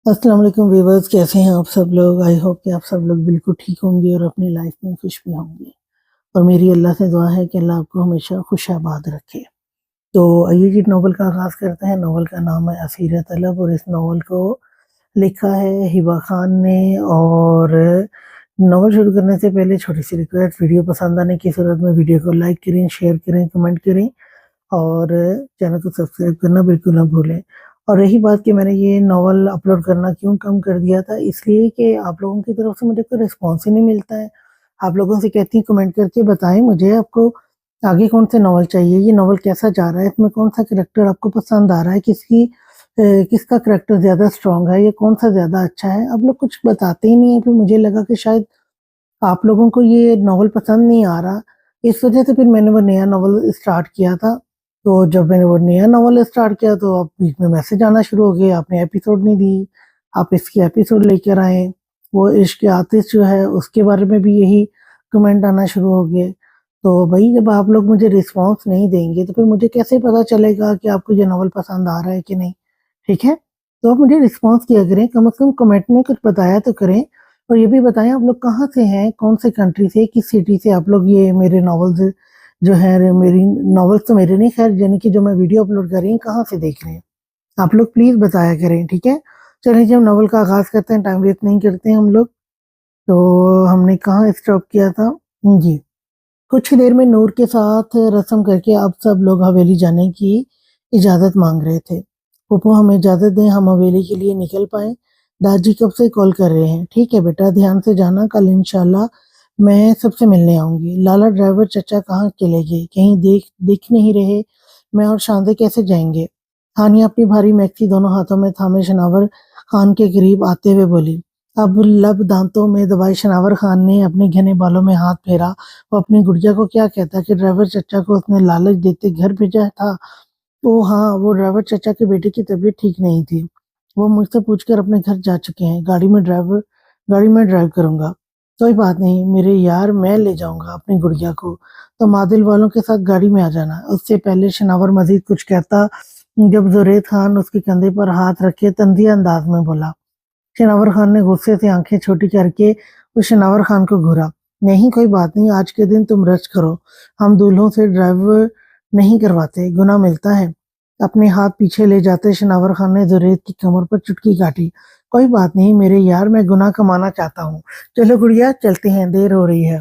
अस्सलाम वालेकुम व्यूवर्स, कैसे हैं आप सब लोग। आई होप कि आप सब लोग बिल्कुल ठीक होंगे और अपनी लाइफ में खुश भी होंगे। और मेरी अल्लाह से दुआ है कि अल्लाह आपको हमेशा खुश आबाद रखे। तो आइए जी नॉवल का आगाज़ करते हैं। नॉवल का नाम है असीर तलब और इस नॉवल को लिखा है हिबा खान ने। और नॉवल शुरू करने से पहले छोटी सी रिक्वेस्ट, वीडियो पसंद आने की सूरत में वीडियो को लाइक करें, शेयर करें, कमेंट करें और चैनल को सब्सक्राइब करना बिल्कुल ना भूलें। और रही बात कि मैंने ये नॉवल अपलोड करना क्यों कम कर दिया था, इसलिए कि आप लोगों की तरफ से मुझे कोई रिस्पॉन्स ही नहीं मिलता है। आप लोगों से कहती हैं कमेंट करके बताएं मुझे आपको आगे कौन से नॉवल चाहिए, ये नॉवल कैसा जा रहा है, इसमें कौन सा कैरेक्टर आपको पसंद आ रहा है, किसका कैरेक्टर ज़्यादा स्ट्रॉन्ग है, ये कौन सा ज़्यादा अच्छा है। आप लोग कुछ बताते ही नहीं है। फिर मुझे लगा कि शायद आप लोगों को ये नॉवल पसंद नहीं आ रहा, इस वजह से फिर मैंने वो नया नॉवल स्टार्ट किया था। तो जब मैंने वो नया नॉवल स्टार्ट किया तो अब बीच में मैसेज आना शुरू हो गए, आपने एपिसोड नहीं दी, आप इसकी एपिसोड लेकर आए। वो इश्क आतिश जो है उसके बारे में भी यही कमेंट आना शुरू हो गए। तो भाई जब आप लोग मुझे रिस्पॉन्स नहीं देंगे तो फिर मुझे कैसे पता चलेगा कि आपको ये नॉवल पसंद आ रहा है कि नहीं। ठीक है, तो आप मुझे रिस्पॉन्स किया करें, कम से कम कमेंट में कुछ बताया तो करें। और ये भी बताएं आप लोग कहाँ से हैं, कौन से कंट्री से, किस सिटी से आप लोग ये मेरे नॉवेल्स जो है, मेरी नॉवेल्स तो मेरे नहीं, खैर यानी कि जो मैं वीडियो अपलोड कर रही हूँ कहाँ से देख रहे हैं आप लोग, प्लीज़ बताया करें। ठीक है, चलिए जब नॉवल का आगाज़ करते हैं, टाइम वेस्ट नहीं करते हैं हम लोग। तो हमने कहाँ स्टॉप किया था जी। कुछ ही देर में नूर के साथ रस्म करके अब सब लोग हवेली जाने की इजाज़त मांग रहे थे। फूफो हमें इजाज़त दें, हम हवेली के लिए निकल पाए। दादी कब से कॉल कर रहे हैं। ठीक है बेटा, ध्यान से जाना, कल इंशाल्लाह मैं सबसे मिलने आऊंगी। लाला ड्राइवर चचा कहाँ चले गए, कहीं दिख नहीं रहे। मैं और शांति कैसे जाएंगे। हानिया अपनी भारी मैक्सी दोनों हाथों में थामे शनावर खान के करीब आते हुए बोली। अब लब दांतों में दबाए शनावर खान ने अपने घने बालों में हाथ फेरा। वो अपनी गुड़िया को क्या कहता कि ड्राइवर चचा को उसने लालच देते घर भेजा था। तो हाँ, वो ड्राइवर चचा के बेटे की तबीयत ठीक नहीं थी। वो मुझसे पूछकर अपने घर जा चुके हैं। गाड़ी में ड्राइव करूंगा। कोई बात नहीं मेरे यार, मैं ले जाऊंगा अपनी गुड़िया को। तो मादिल वालों के साथ गाड़ी में आ जाना। उससे पहले शनावर मजीद कुछ कहता जब जुरैद खान उसके कंधे पर हाथ रखे तंजिया अंदाज में बोला। शनावर खान ने गुस्से से आंखें छोटी करके उस शनावर खान को घूरा। नहीं कोई बात नहीं, आज के दिन तुम रेस्ट करो। हम दूल्हों से ड्राइव नहीं करवाते, गुनाह मिलता है। अपने हाथ पीछे ले जाते शनावर खान ने जुरैद की कमर पर चुटकी काटी। कोई बात नहीं मेरे यार, मैं गुनाह कमाना चाहता हूँ। चलो गुड़िया चलते हैं, देर हो रही है।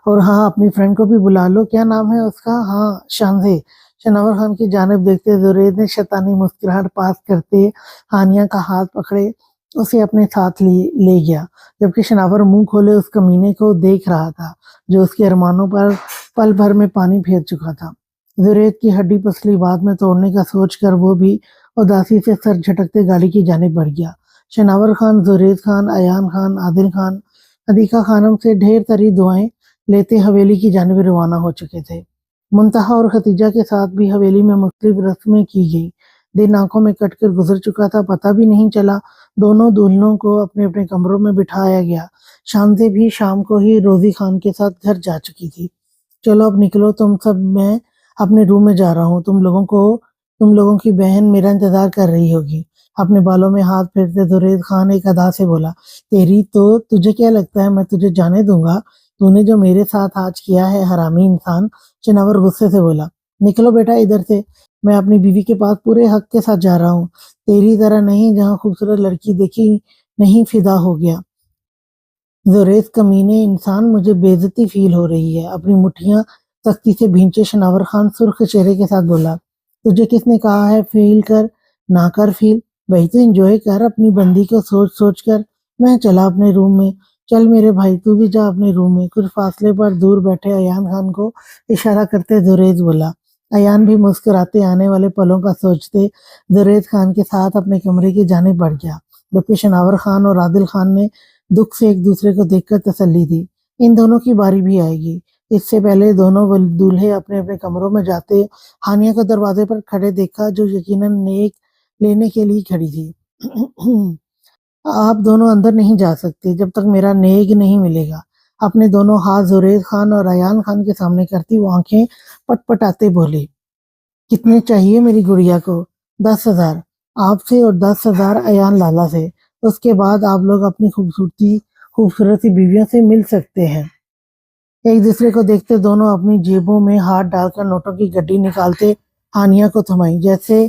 और हाँ, अपनी फ्रेंड को भी बुला लो। क्या नाम है उसका। हाँ, शानजे। शनावर खान की जानिब देखते जुरैद ने शैतानी मुस्कुराहट पास करते हानिया का हाथ पकड़े उसे अपने साथ ले गया। जबकि शनावर मुंह खोले उस कमीने को देख रहा था जो उसके अरमानों पर पल भर में पानी फेर चुका था। जुरैद की हड्डी पसली बाद में तोड़ने का सोचकर वो भी उदासी से सर झटकते गाड़ी की जानिब बढ़ गया। शनावर खान, जुरैद खान, अयान खान, आदिल खान, अदीका खानम से ढेर सारी दुआएं लेते हवेली की जानिब रवाना हो चुके थे। मुंतहा और खतीजा के साथ भी हवेली में मुख्तलिफ रस्में की गई। दिन आंखों में कटकर गुजर चुका था, पता भी नहीं चला। दोनों दुल्हनों को अपने अपने कमरों में बिठाया गया। शामजें भी शाम को ही रोजी खान के साथ घर जा चुकी थी। चलो अब निकलो तुम सब, मैं अपने रूम में जा रहा हूँ। तुम लोगों की बहन मेरा इंतजार कर रही होगी। अपने बालों में हाथ फेरते जुरैद खान एक अदा से बोला। तेरी तो, तुझे क्या लगता है मैं तुझे जाने दूंगा। तूने जो मेरे साथ आज किया है हरामी इंसान। चिनावर गुस्से से बोला। निकलो बेटा इधर से, मैं अपनी बीवी के पास पूरे हक के साथ जा रहा हूँ। तेरी तरह नहीं, जहाँ खूबसूरत लड़की देखी नहीं फिदा हो गया। जुरैद कमीने इंसान, मुझे बेइज्जती फील हो रही है। अपनी मुट्ठियां सख्ती से भींचे शनावर खान सुर्ख चेहरे के साथ बोला। तुझे किसने कहा है फील कर, ना कर फील। भाई तो एंजॉय कर अपनी बंदी को सोच सोच कर। मैं चला अपने रूम में। चल मेरे भाई तू भी जा अपने रूम में। कुछ फासले पर दूर बैठे अयान खान को इशारा करते जुरैद बोला। अयान भी मुस्कुराते आने वाले पलों का सोचते जुरैद खान के साथ अपने कमरे की जानिब बढ़ गया। जबकि शनावर खान और आदिल खान ने दुख से एक दूसरे को देखकर तसल्ली दी। इन दोनों की बारी भी आएगी। इससे पहले दोनों दूल्हे अपने अपने कमरों में जाते हानिया को दरवाजे पर खड़े देखा, जो यकीनन नेक लेने के लिए खड़ी थी। आप दोनों अंदर नहीं जा सकते जब तक मेरा नेक नहीं मिलेगा। अपने दोनों हाथ जुरैद खान और अयान खान के सामने करती वो आंखें पटपटाते बोली। कितने चाहिए मेरी गुड़िया को। 10,000। آپ سے اور 10,000 ایان لالا سے. اس کے بعد آپ لوگ اپنی خوبصورت سی بیویوں سے مل سکتے ہیں. ایک دوسرے کو دیکھتے دونوں اپنی جیبوں میں ہاتھ ڈال کر نوٹوں کی گڈی نکالتے ہانیہ کو تھمائی. جسے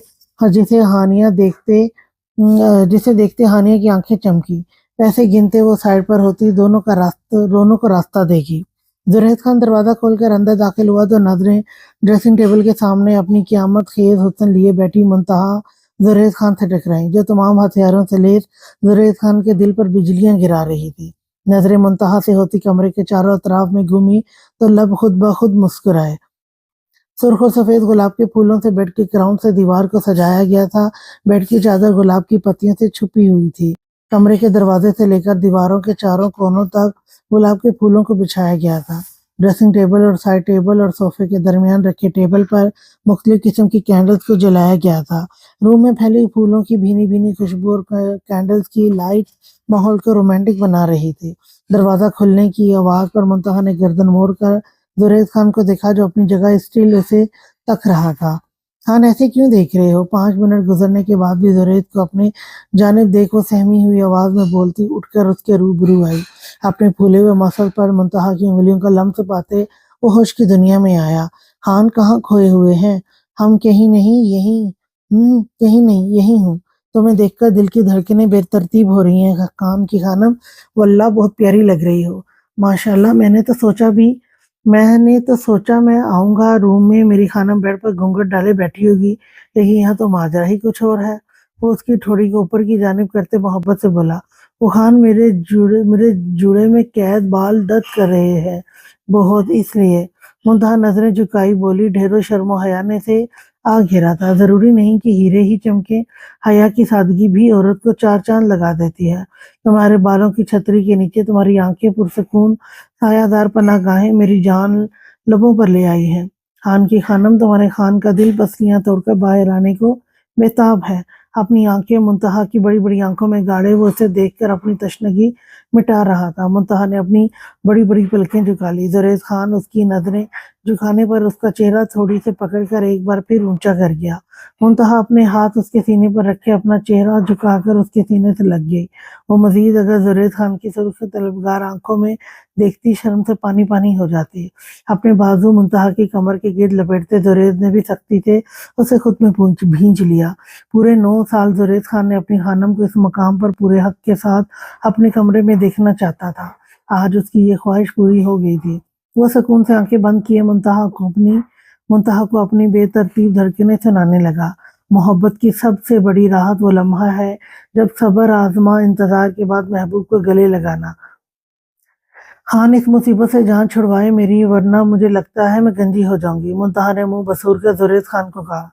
دیکھتے ہانیہ کی آنکھیں چمکی. پیسے گنتے وہ سائڈ پر ہوتی. دونوں کو راستہ دیکھی. زرید خان دروازہ کھول کر اندر داخل ہوا تو نظریں ڈریسنگ ٹیبل کے سامنے اپنی قیامت خیز حسن لیے بیٹھی منتہا زرید خان سے ٹکرائی، جو تمام ہتھیاروں سے لیس زرید خان کے دل پر بجلیاں گرا رہی تھی. نظریں منتہا سے ہوتی کمرے کے چاروں اطراف میں گھومی تو لب خود بخود مسکرائے. سرخ و سفید گلاب کے پھولوں سے بیڈ کے کراؤن سے دیوار کو سجایا گیا تھا. بیڈ کی چادر گلاب کی پتیوں سے چھپی ہوئی تھی. کمرے کے دروازے سے لے کر دیواروں کے چاروں کونوں تک گلاب کے پھولوں کو بچھایا گیا تھا. ڈریسنگ ٹیبل اور سائڈ ٹیبل اور صوفے کے درمیان رکھے ٹیبل پر مختلف قسم کی کینڈلز کو جلایا گیا تھا. روم میں پھیلی پھولوں کی بھینی بھینی خوشبو اور کینڈلز کی لائٹ ماحول کو رومانٹک بنا رہی تھی. دروازہ کھلنے کی آواز پر منتہا نے گردن موڑ کر زرید خان کو دیکھا، جو اپنی جگہ اسٹل اسے تک رہا تھا. خان ایسے کیوں دیکھ رہے ہو؟ 5 منٹ گزرنے کے بعد بھی زرید کو اپنے جانب دیکھ وہ سہمی ہوئی آواز میں بولتی اٹھ کر اس کے روبرو آئی. اپنے پھولے ہوئے مسل پر منتہا کی انگلیوں کا لمس پاتے وہ ہوش کی دنیا میں آیا. خان کہاں کھوئے ہوئے ہیں؟ ہم کہیں نہیں، یہی ہوں. تمہیں دیکھ کر دل کی دھڑکنیں بے ترتیب ہو رہی ہیں خان کی خانم. واللہ بہت پیاری لگ رہی ہو. ماشاءاللہ. میں نے تو سوچا میں آؤں گا. روم میں میری خانم بیڈ پر گھونگھٹ ڈالے بیٹھی ہوگی، لیکن یہاں تو ماجرا ہی کچھ اور ہے. وہ اس کی ٹھوڑی کو اوپر کی جانب کرتے محبت سے بولا. وہ خان میرے جوڑے میں قید بال درد کر رہے ہیں بہت، اس لیے. منتہا نظریں جھکائی بولی. ڈھیروں شرم و حیا نے سے آ گھیرا تھا. ضروری نہیں کہ ہیرے ہی چمکیں، حیا کی سادگی بھی عورت کو 4 چاند لگا دیتی ہے. تمہارے بالوں کی چھتری کے نیچے تمہاری آنکھیں پرسکون سایہ دار پناہ گاہیں میری جان لبوں پر لے آئی ہیں. خان کی خانم، تمہارے خان کا دل پسلیاں توڑ کر باہر آنے کو بےتاب ہے. اپنی آنکھیں منتہا کی بڑی بڑی آنکھوں میں گاڑے وہ اسے دیکھ کر اپنی تشنگی مٹا رہا تھا. منتہا نے اپنی بڑی بڑی پلکیں جھکا لی. زرید خان اس کی نظریں جھکانے پر اس کا چہرہ تھوڑی سے پکڑ کر ایک بار پھر اونچا کر گیا. منتہا اپنے ہاتھ اس کے سینے پر رکھے اپنا چہرہ جھکا کر اس کے سینے سے لگ گئی. وہ مزید اگر زرید خان کی سرخ طلبگار آنکھوں میں دیکھتی، شرم سے پانی پانی ہو جاتی. اپنے بازو منتہا کی کمر کے گرد لپیٹتے زرید نے بھی سختی سے اسے خود میں بھینچ لیا. پورے 9 سال زرید خان نے اپنی خانم کو اس مقام پر پورے حق کے ساتھ اپنے کمرے میں دیکھنا چاہتا تھا. آج اس کی یہ خواہش پوری ہو گئی تھی. وہ سکون سے آنکھیں بند کیے منتہا کو اپنی بے ترتیب دھڑکنیں سنانے لگا. محبت کی سب سے بڑی راحت وہ لمحہ ہے جب صبر آزما انتظار کے بعد محبوب کو گلے لگانا. خان، اس مصیبت سے جان چھڑوائے میری، ورنہ مجھے لگتا ہے میں گنجی ہو جاؤں گی. منتہا نے منہ بسور کر زرید خان کو کہا.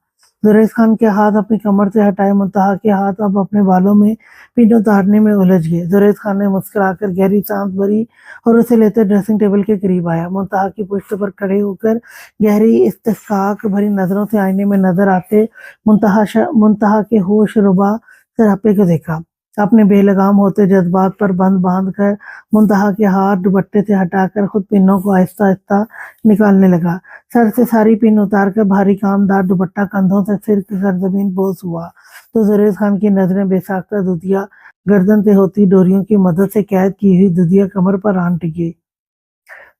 زرید خان کے ہاتھ اپنی کمر سے ہٹائے. منتہا کے ہاتھ اب اپنے بالوں میں پن اتارنے میں الجھ گئے. زرید خان نے مسکرا کر گہری سانس بھری اور اسے لیتے ڈریسنگ ٹیبل کے قریب آیا. منتہا کی پشت پر کھڑے ہو کر گہری استحقاق بھری نظروں سے آئینے میں نظر آتے منتہا کے ہوش ربا سراپے کو دیکھا. اپنے بے لگام ہوتے جذبات پر بند باندھ کر منتہا کے ہاتھ دوپٹے سے ہٹا کر خود پنوں کو آہستہ آہستہ نکالنے لگا. سر سے ساری پن اتار کر بھاری کامدار دوپٹہ کندھوں سے سرک کر زمین بوس ہوا تو زرید خان کی نظریں بے ساختہ دودیا گردن سے ہوتی ڈوریوں کی مدد سے قید کی ہوئی دودیا کمر پر آن ٹکی.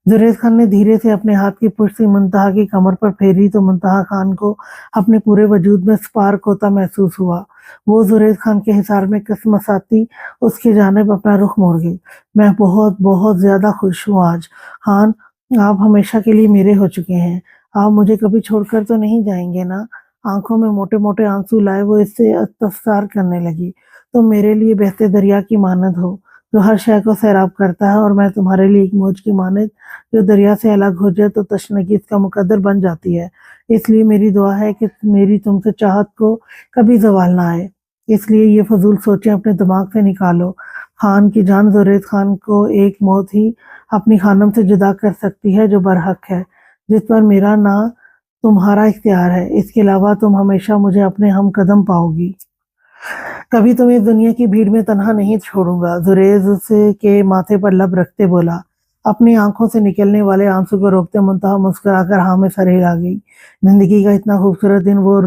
زرید خان نے دھیرے سے اپنے ہاتھ کی پشت سے منتہا کی کمر پر پھیری تو منتہا خان کو اپنے پورے وجود میں سپارک ہوتا محسوس ہوا. وہ زرید خان کے حصار میں کسمساتی اس کی جانب اپنا رخ موڑ گئی. میں بہت بہت زیادہ خوش ہوں آج. خان، آپ ہمیشہ کے لیے میرے ہو چکے ہیں. آپ مجھے کبھی چھوڑ کر تو نہیں جائیں گے نا؟ آنکھوں میں موٹے موٹے آنسو لائے وہ اس سے استفسار کرنے لگی. تم میرے لیے بہتے دریا کی مانند ہو جو ہر شے کو سیراب کرتا ہے، اور میں تمہارے لیے ایک موج کی مانند جو دریا سے الگ ہو جائے تو تشنگی اس کا مقدر بن جاتی ہے. اس لیے میری دعا ہے کہ میری تم سے چاہت کو کبھی زوال نہ آئے. اس لیے یہ فضول سوچیں اپنے دماغ سے نکالو. خان کی جان، زرید خان کو ایک موت ہی اپنی خانم سے جدا کر سکتی ہے جو برحق ہے، جس پر میرا نہ تمہارا اختیار ہے. اس کے علاوہ تم ہمیشہ مجھے اپنے ہم قدم پاؤ گی. کبھی تم اس دنیا کی بھیڑ میں تنہا نہیں چھوڑوں گا. زرید کے ماتھے پر لب رکھتے بولا. اپنی آنکھوں سے نکلنے والے آنسو کو روکتے منتہا مسکرا کر ہاں میں سر ہلا گئی. زندگی کا اتنا خوبصورت دن وہ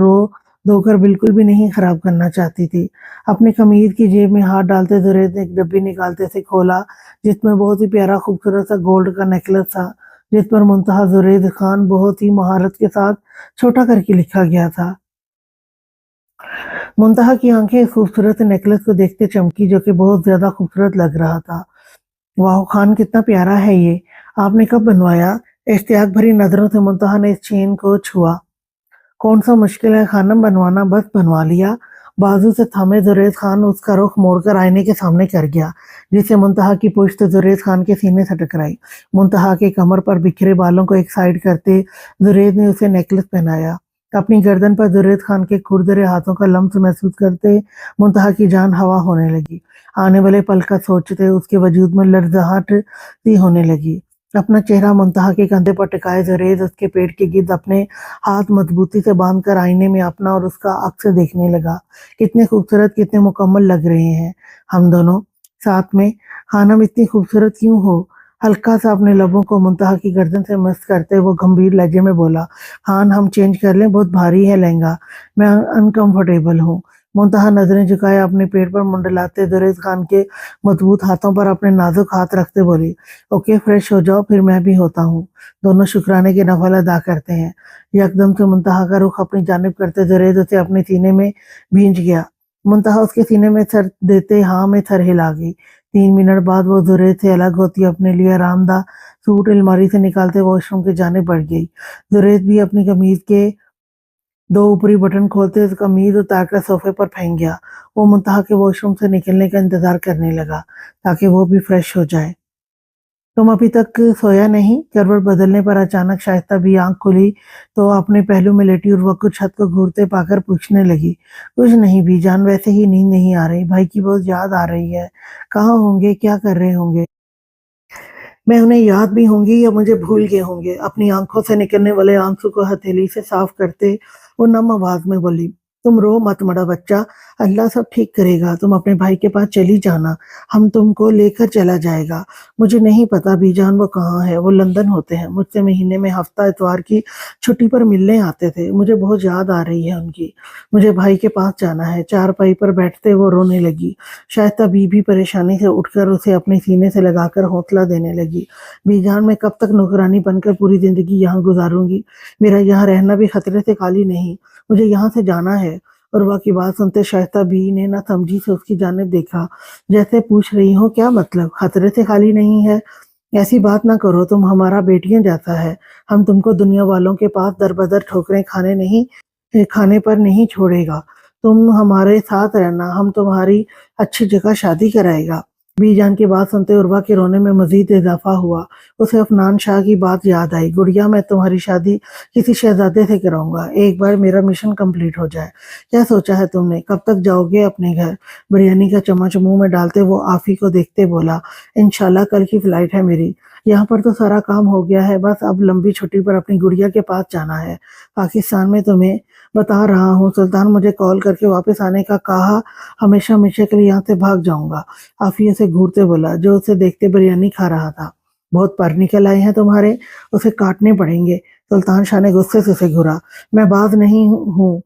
धोकर बिल्कुल भी नहीं खराब करना चाहती थी। अपनी कमीज की जेब में हाथ डालते जुरैद ने एक डब्बी निकालते से खोला, जिसमें बहुत ही प्यारा खूबसूरत सा गोल्ड का नेकलेस था, जिस पर मुंतहा जुरैद खान बहुत ही महारत के साथ छोटा करके लिखा गया था। मुंतहा की आंखें इस खूबसूरत नेकलेस को देखते चमकी, जो कि बहुत ज्यादा खूबसूरत लग रहा था। वाह खान, कितना प्यारा है ये, आपने कब बनवाया? इश्तियाक भरी नजरों से मुंतहा ने इस चेन को छुआ। कौन सा मुश्किल है खानम बनवाना, बस बनवा लिया। बाजू से थामे जुरैद खान उसका रुख मोड़कर आईने के सामने कर गया, जिससे मुंतहा की पुश्त जुरैद खान के सीने से टकराई। मुंतहा के कमर पर बिखरे बालों को एक साइड करते जुरैद ने उसे नेकलेस पहनाया। अपनी गर्दन पर जुरैद खान के खुरदरे हाथों का लम्स महसूस करते मुंतहा की जान हवा होने लगी। आने वाले पल का सोचते उसके वजूद में लर्ज़ाहट सी होने लगी। अपना चेहरा मुंतहा के कंधे पर टिकाए जुरैद उसके पेट के गिर्द अपने हाथ मजबूती से बांधकर आईने में अपना और उसका अक्स देखने लगा। कितने खूबसूरत, कितने मुकम्मल लग रहे हैं हम दोनों साथ में। खानम, इतनी खूबसूरत क्यों हो? हल्का सा अपने लबों को मुंतहा की गर्दन से मस्त करते वो गंभीर लहजे में बोला। खान, हम चेंज कर लें, बहुत भारी है लहंगा, मैं अनकंफर्टेबल हूँ। मुंतहा नजरें झुकाए अपने पेट पर मुंडलाते जुरैद खान के मजबूत हाथों पर अपने नाजुक हाथ रखते बोली, ओके फ्रेश हो जाओ, फिर मैं भी होता हूँ। दोनों शुक्राने के नफल अदा करते हैं। यकदम से मुंतहा का रुख अपनी जानिब करते जुरैद उसे अपने सीने में भींच गया। मुंतहा उसके सीने में सर देते हाँ में सर हिला गई। 3 मिनट बाद वो जुरैद से अलग होती अपने लिए आरामदाह सूट अलमारी से निकालते वॉशरूम के जाने बढ़ गई। जुरैद भी अपनी कमीज के 2 ऊपरी बटन खोलते कमीज उतारकर सोफे पर फेंक गया। वो मुंतहा के वॉशरूम से निकलने का इंतजार करने लगा ताकि वो भी फ्रेश हो जाए। तुम अभी तक सोया नहीं? करवट बदलने पर अचानक शाइस्ता भी आंख खुली तो अपने पहलू में लेटी उर्वा को छत को घूरते पाकर पूछने लगी, कुछ नहीं बीजान, वैसे ही नींद नहीं आ रही, भाई की बहुत याद आ रही है। कहाँ होंगे, क्या कर रहे होंगे? मैं उन्हें याद भी होंगी या मुझे भूल गए होंगे? अपनी आंखों से निकलने वाले आंसू को हथेली से साफ करते वो नम आवाज में बोली, तुम रो मत बड़ा बच्चा, अल्लाह सब ठीक करेगा, तुम अपने भाई के पास चली जाना, हम तुमको लेकर चला जाएगा। मुझे नहीं पता बीजान वो कहाँ है, वो लंदन होते हैं, मुझसे महीने में हफ्ता इतवार की छुट्टी पर मिलने आते थे, मुझे बहुत याद आ रही है उनकी, मुझे भाई के पास जाना है। चारपाई पर बैठते वो रोने लगी। शाइस्ता बीबी परेशानी से उठकर उसे अपने सीने से लगाकर हौसला देने लगी। बीजान, मैं कब तक नौकरानी बनकर पूरी जिंदगी यहाँ गुजारूंगी? मेरा यहाँ रहना भी खतरे से खाली नहीं, मुझे यहाँ से जाना है। उर्वा की बात सुनते शाइस्ता बी ने ना समझी से उसकी जानिब देखा, जैसे पूछ रही हो क्या मतलब, खतरे से खाली नहीं है? ऐसी बात ना करो, तुम हमारा बेटियां जैसा है, हम तुमको दुनिया वालों के पास दर बदर ठोकरें खाने पर नहीं छोड़ेगा। तुम हमारे साथ रहना, हम तुम्हारी अच्छी जगह शादी कराएगा। बीजान की बात सुनते उर्वा के रोने में मजीद इजाफा हुआ। उसे अफनान शाह की बात याद आई, गुड़िया मैं तुम्हारी शादी किसी शहजादे से कराऊंगा, एक बार मेरा मिशन कंप्लीट हो जाए। क्या सोचा है तुमने, कब तक जाओगे अपने घर? बिरयानी का चम्मच मुंह में डालते वो आफी को देखते बोला, इंशाल्लाह कल की फ्लाइट है मेरी, यहाँ पर तो सारा काम हो गया है, बस अब लंबी छुट्टी पर अपनी गुड़िया के पास जाना है। पाकिस्तान में तुम्हें बता रहा हूँ, सुल्तान मुझे कॉल करके वापस आने का कहा, हमेशा हमेशा के लिए यहाँ से भाग जाऊंगा। आफिया से घूरते बोला, जो उसे देखते बिरयानी खा रहा था, बहुत पर निकल आए हैं तुम्हारे, उसे काटने पड़ेंगे। सुल्तान शाह ने गुस्से से उसे घूरा, मैं बाज नहीं हूँ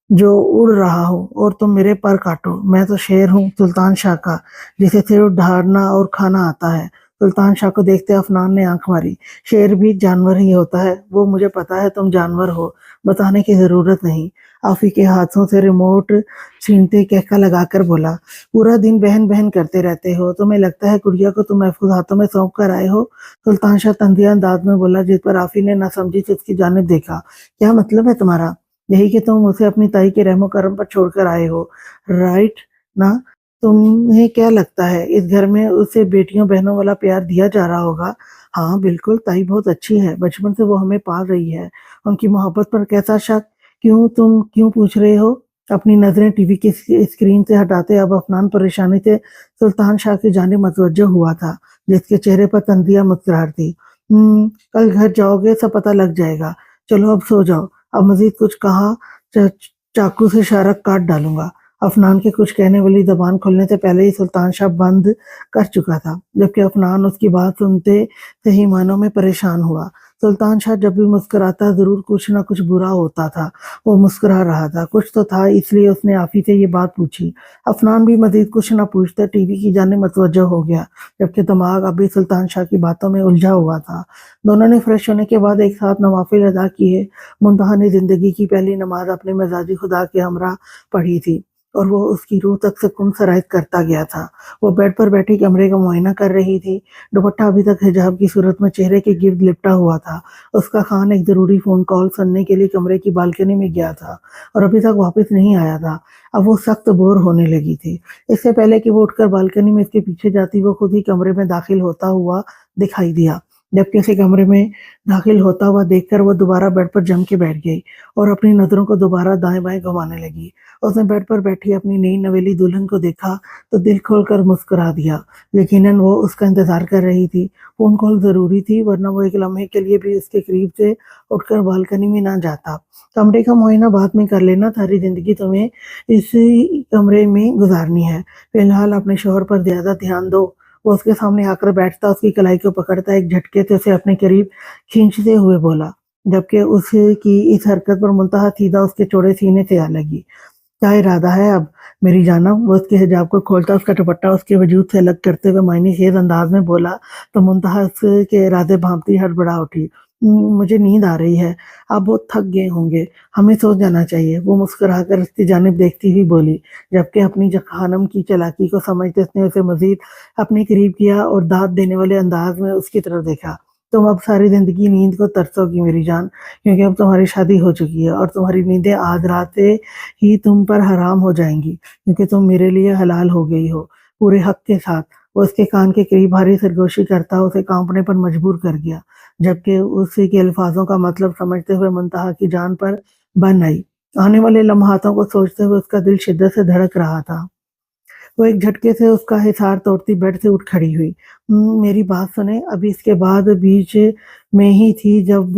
जो उड़ रहा हूँ और तुम मेरे पर काटो, मैं तो शेर हूँ सुल्तान शाह का, जिसे सिर्फ ढारना और खाना आता है। सुल्तान शाह को देखते अफनान ने आंख मारी, शेर भी जानवर ही होता है, वो मुझे पता है, तुम जानवर हो, बताने की जरूरत नहीं। आफी के हाथों से रिमोट छीनते कहका लगाकर बोला, पूरा दिन बहन बहन करते रहते हो, तुम्हें लगता है गुड़िया को तुम महफूज हाथों में सौंप कर आए हो? सुल्तान शाह तंजिया अंदाज में बोला, जिस पर आफी ने ना समझी से उसकी जानिब देखा, क्या मतलब है तुम्हारा? यही कि तुम उसे अपनी ताई के रहमो करम पर छोड़कर आए हो, राइट ना? तुम्हें क्या लगता है इस घर में उसे बेटियों बहनों वाला प्यार दिया जा रहा होगा? हाँ बिल्कुल, ताई बहुत अच्छी है, बचपन से वो हमें पाल रही है, उनकी मोहब्बत पर कैसा शक? तुम क्यों पूछ रहे हो? अपनी नजरें टीवी की स्क्रीन से हटाते अब अफनान परेशानी से सुल्तान शाह की जानिब मुतवज्जो हुआ था, जिसके चेहरे पर तंजिया मुस्कुराहट थी। कल घर जाओगे सब पता लग जाएगा, चलो अब सो जाओ, अब मजीद कुछ कहा चाकू से शारक काट डालूंगा। अफनान के कुछ कहने वाली जबान खुलने से पहले ही सुल्तान शाह बंद कर चुका था, जबकि अफनान उसकी बात सुनते से ही मानों में परेशान हुआ। सुल्तान शाह जब भी मुस्कुराता ज़रूर कुछ ना कुछ बुरा होता था। वो मुस्कुरा रहा था, कुछ तो था, इसलिए उसने आफ़ी से ये बात पूछी। अफनान भी मज़ीद कुछ ना पूछता टीवी की जानिब मतवज्जह हो गया, जबकि दिमाग अभी सुल्तान शाह की बातों में उलझा हुआ था। दोनों ने फ्रेश होने के बाद एक साथ नवाफिल अदा किए। मुंतहा ने ज़िंदगी की पहली नमाज़ अपने मिज़ाजी खुदा के हमरा पढ़ी थी और वो उसकी रूह तक सुकून सरायत करता गया था। वो बेड पर बैठी कमरे का मुआयना कर रही थी। दुपट्टा अभी तक हिजाब की सूरत में चेहरे के गिर्द लिपटा हुआ था। उसका खान एक ज़रूरी फ़ोन कॉल सुनने के लिए कमरे की बालकनी में गया था और अभी तक वापस नहीं आया था। अब वो सख्त बोर होने लगी थी। इससे पहले कि वो उठकर बालकनी में इसके पीछे जाती, वो खुद ही कमरे में दाखिल होता हुआ दिखाई दिया। जबकि उसे कमरे में दाखिल होता हुआ देखकर वो दोबारा बेड पर जम के बैठ गई और अपनी नज़रों को दोबारा दाएं-बाएं घुमाने लगी। उसने बेड पर बैठी अपनी नई नवेली दुल्हन को देखा तो दिल खोलकर मुस्कुरा दिया। यकीनन वो उसका इंतज़ार कर रही थी। फ़ोन कॉल ज़रूरी थी, वरना वो एक लम्हे के लिए भी उसके करीब से उठकर बालकनी में ना जाता। कमरे का मुआयना बाद में कर लेना, सारी ज़िंदगी तुम्हें इसी कमरे में गुज़ारनी है। फ़िलहाल अपने शौहर पर ज़्यादा ध्यान दो। वो उसके सामने आकर बैठता, उसकी कलाई को पकड़ता, एक झटके से उसे अपने करीब खींचते हुए बोला, जबकि उसकी इस हरकत पर मुंतहा सीधा उसके चौड़े सीने से आ लगी। क्या इरादा है अब मेरी जानब? वो उसके हिजाब को खोलता, उसका दुपट्टा उसके वजूद से अलग करते हुए मायूस अंदाज में बोला तो मुंतहा उसके इरादे भांपती हड़बड़ा उठी। मुझे नींद आ रही है, अब वो थक गए होंगे, हमें सो जाना चाहिए। वो मुस्कुराकर उसकी जानिब देखती हुई बोली, जबकि अपनी खानम की चालाकी को समझते उसने उसे मजीद अपने करीब किया और दाद देने वाले अंदाज में उसकी तरफ देखा। तुम अब सारी ज़िंदगी नींद को तरसोगी मेरी जान, क्योंकि अब तुम्हारी शादी हो चुकी है और तुम्हारी नींदें आज रात से ही तुम पर हराम हो जाएँगी, क्योंकि तुम मेरे लिए हलाल हो गई हो, पूरे हक़ के साथ। वो उसके कान के करीब भारी सरगोशी करता उसे काँपने पर मजबूर कर गया, जबकि उसी के अल्फाज़ों का मतलब समझते हुए मुंतहा की जान पर बन आई। आने वाले लम्हातों को सोचते हुए उसका दिल शिद्दत से धड़क रहा था। वो एक झटके से उसका हिसार तोड़ती बेड से उठ खड़ी हुई। मेरी बात सुने। अभी इसके बाद बीच में ही थी जब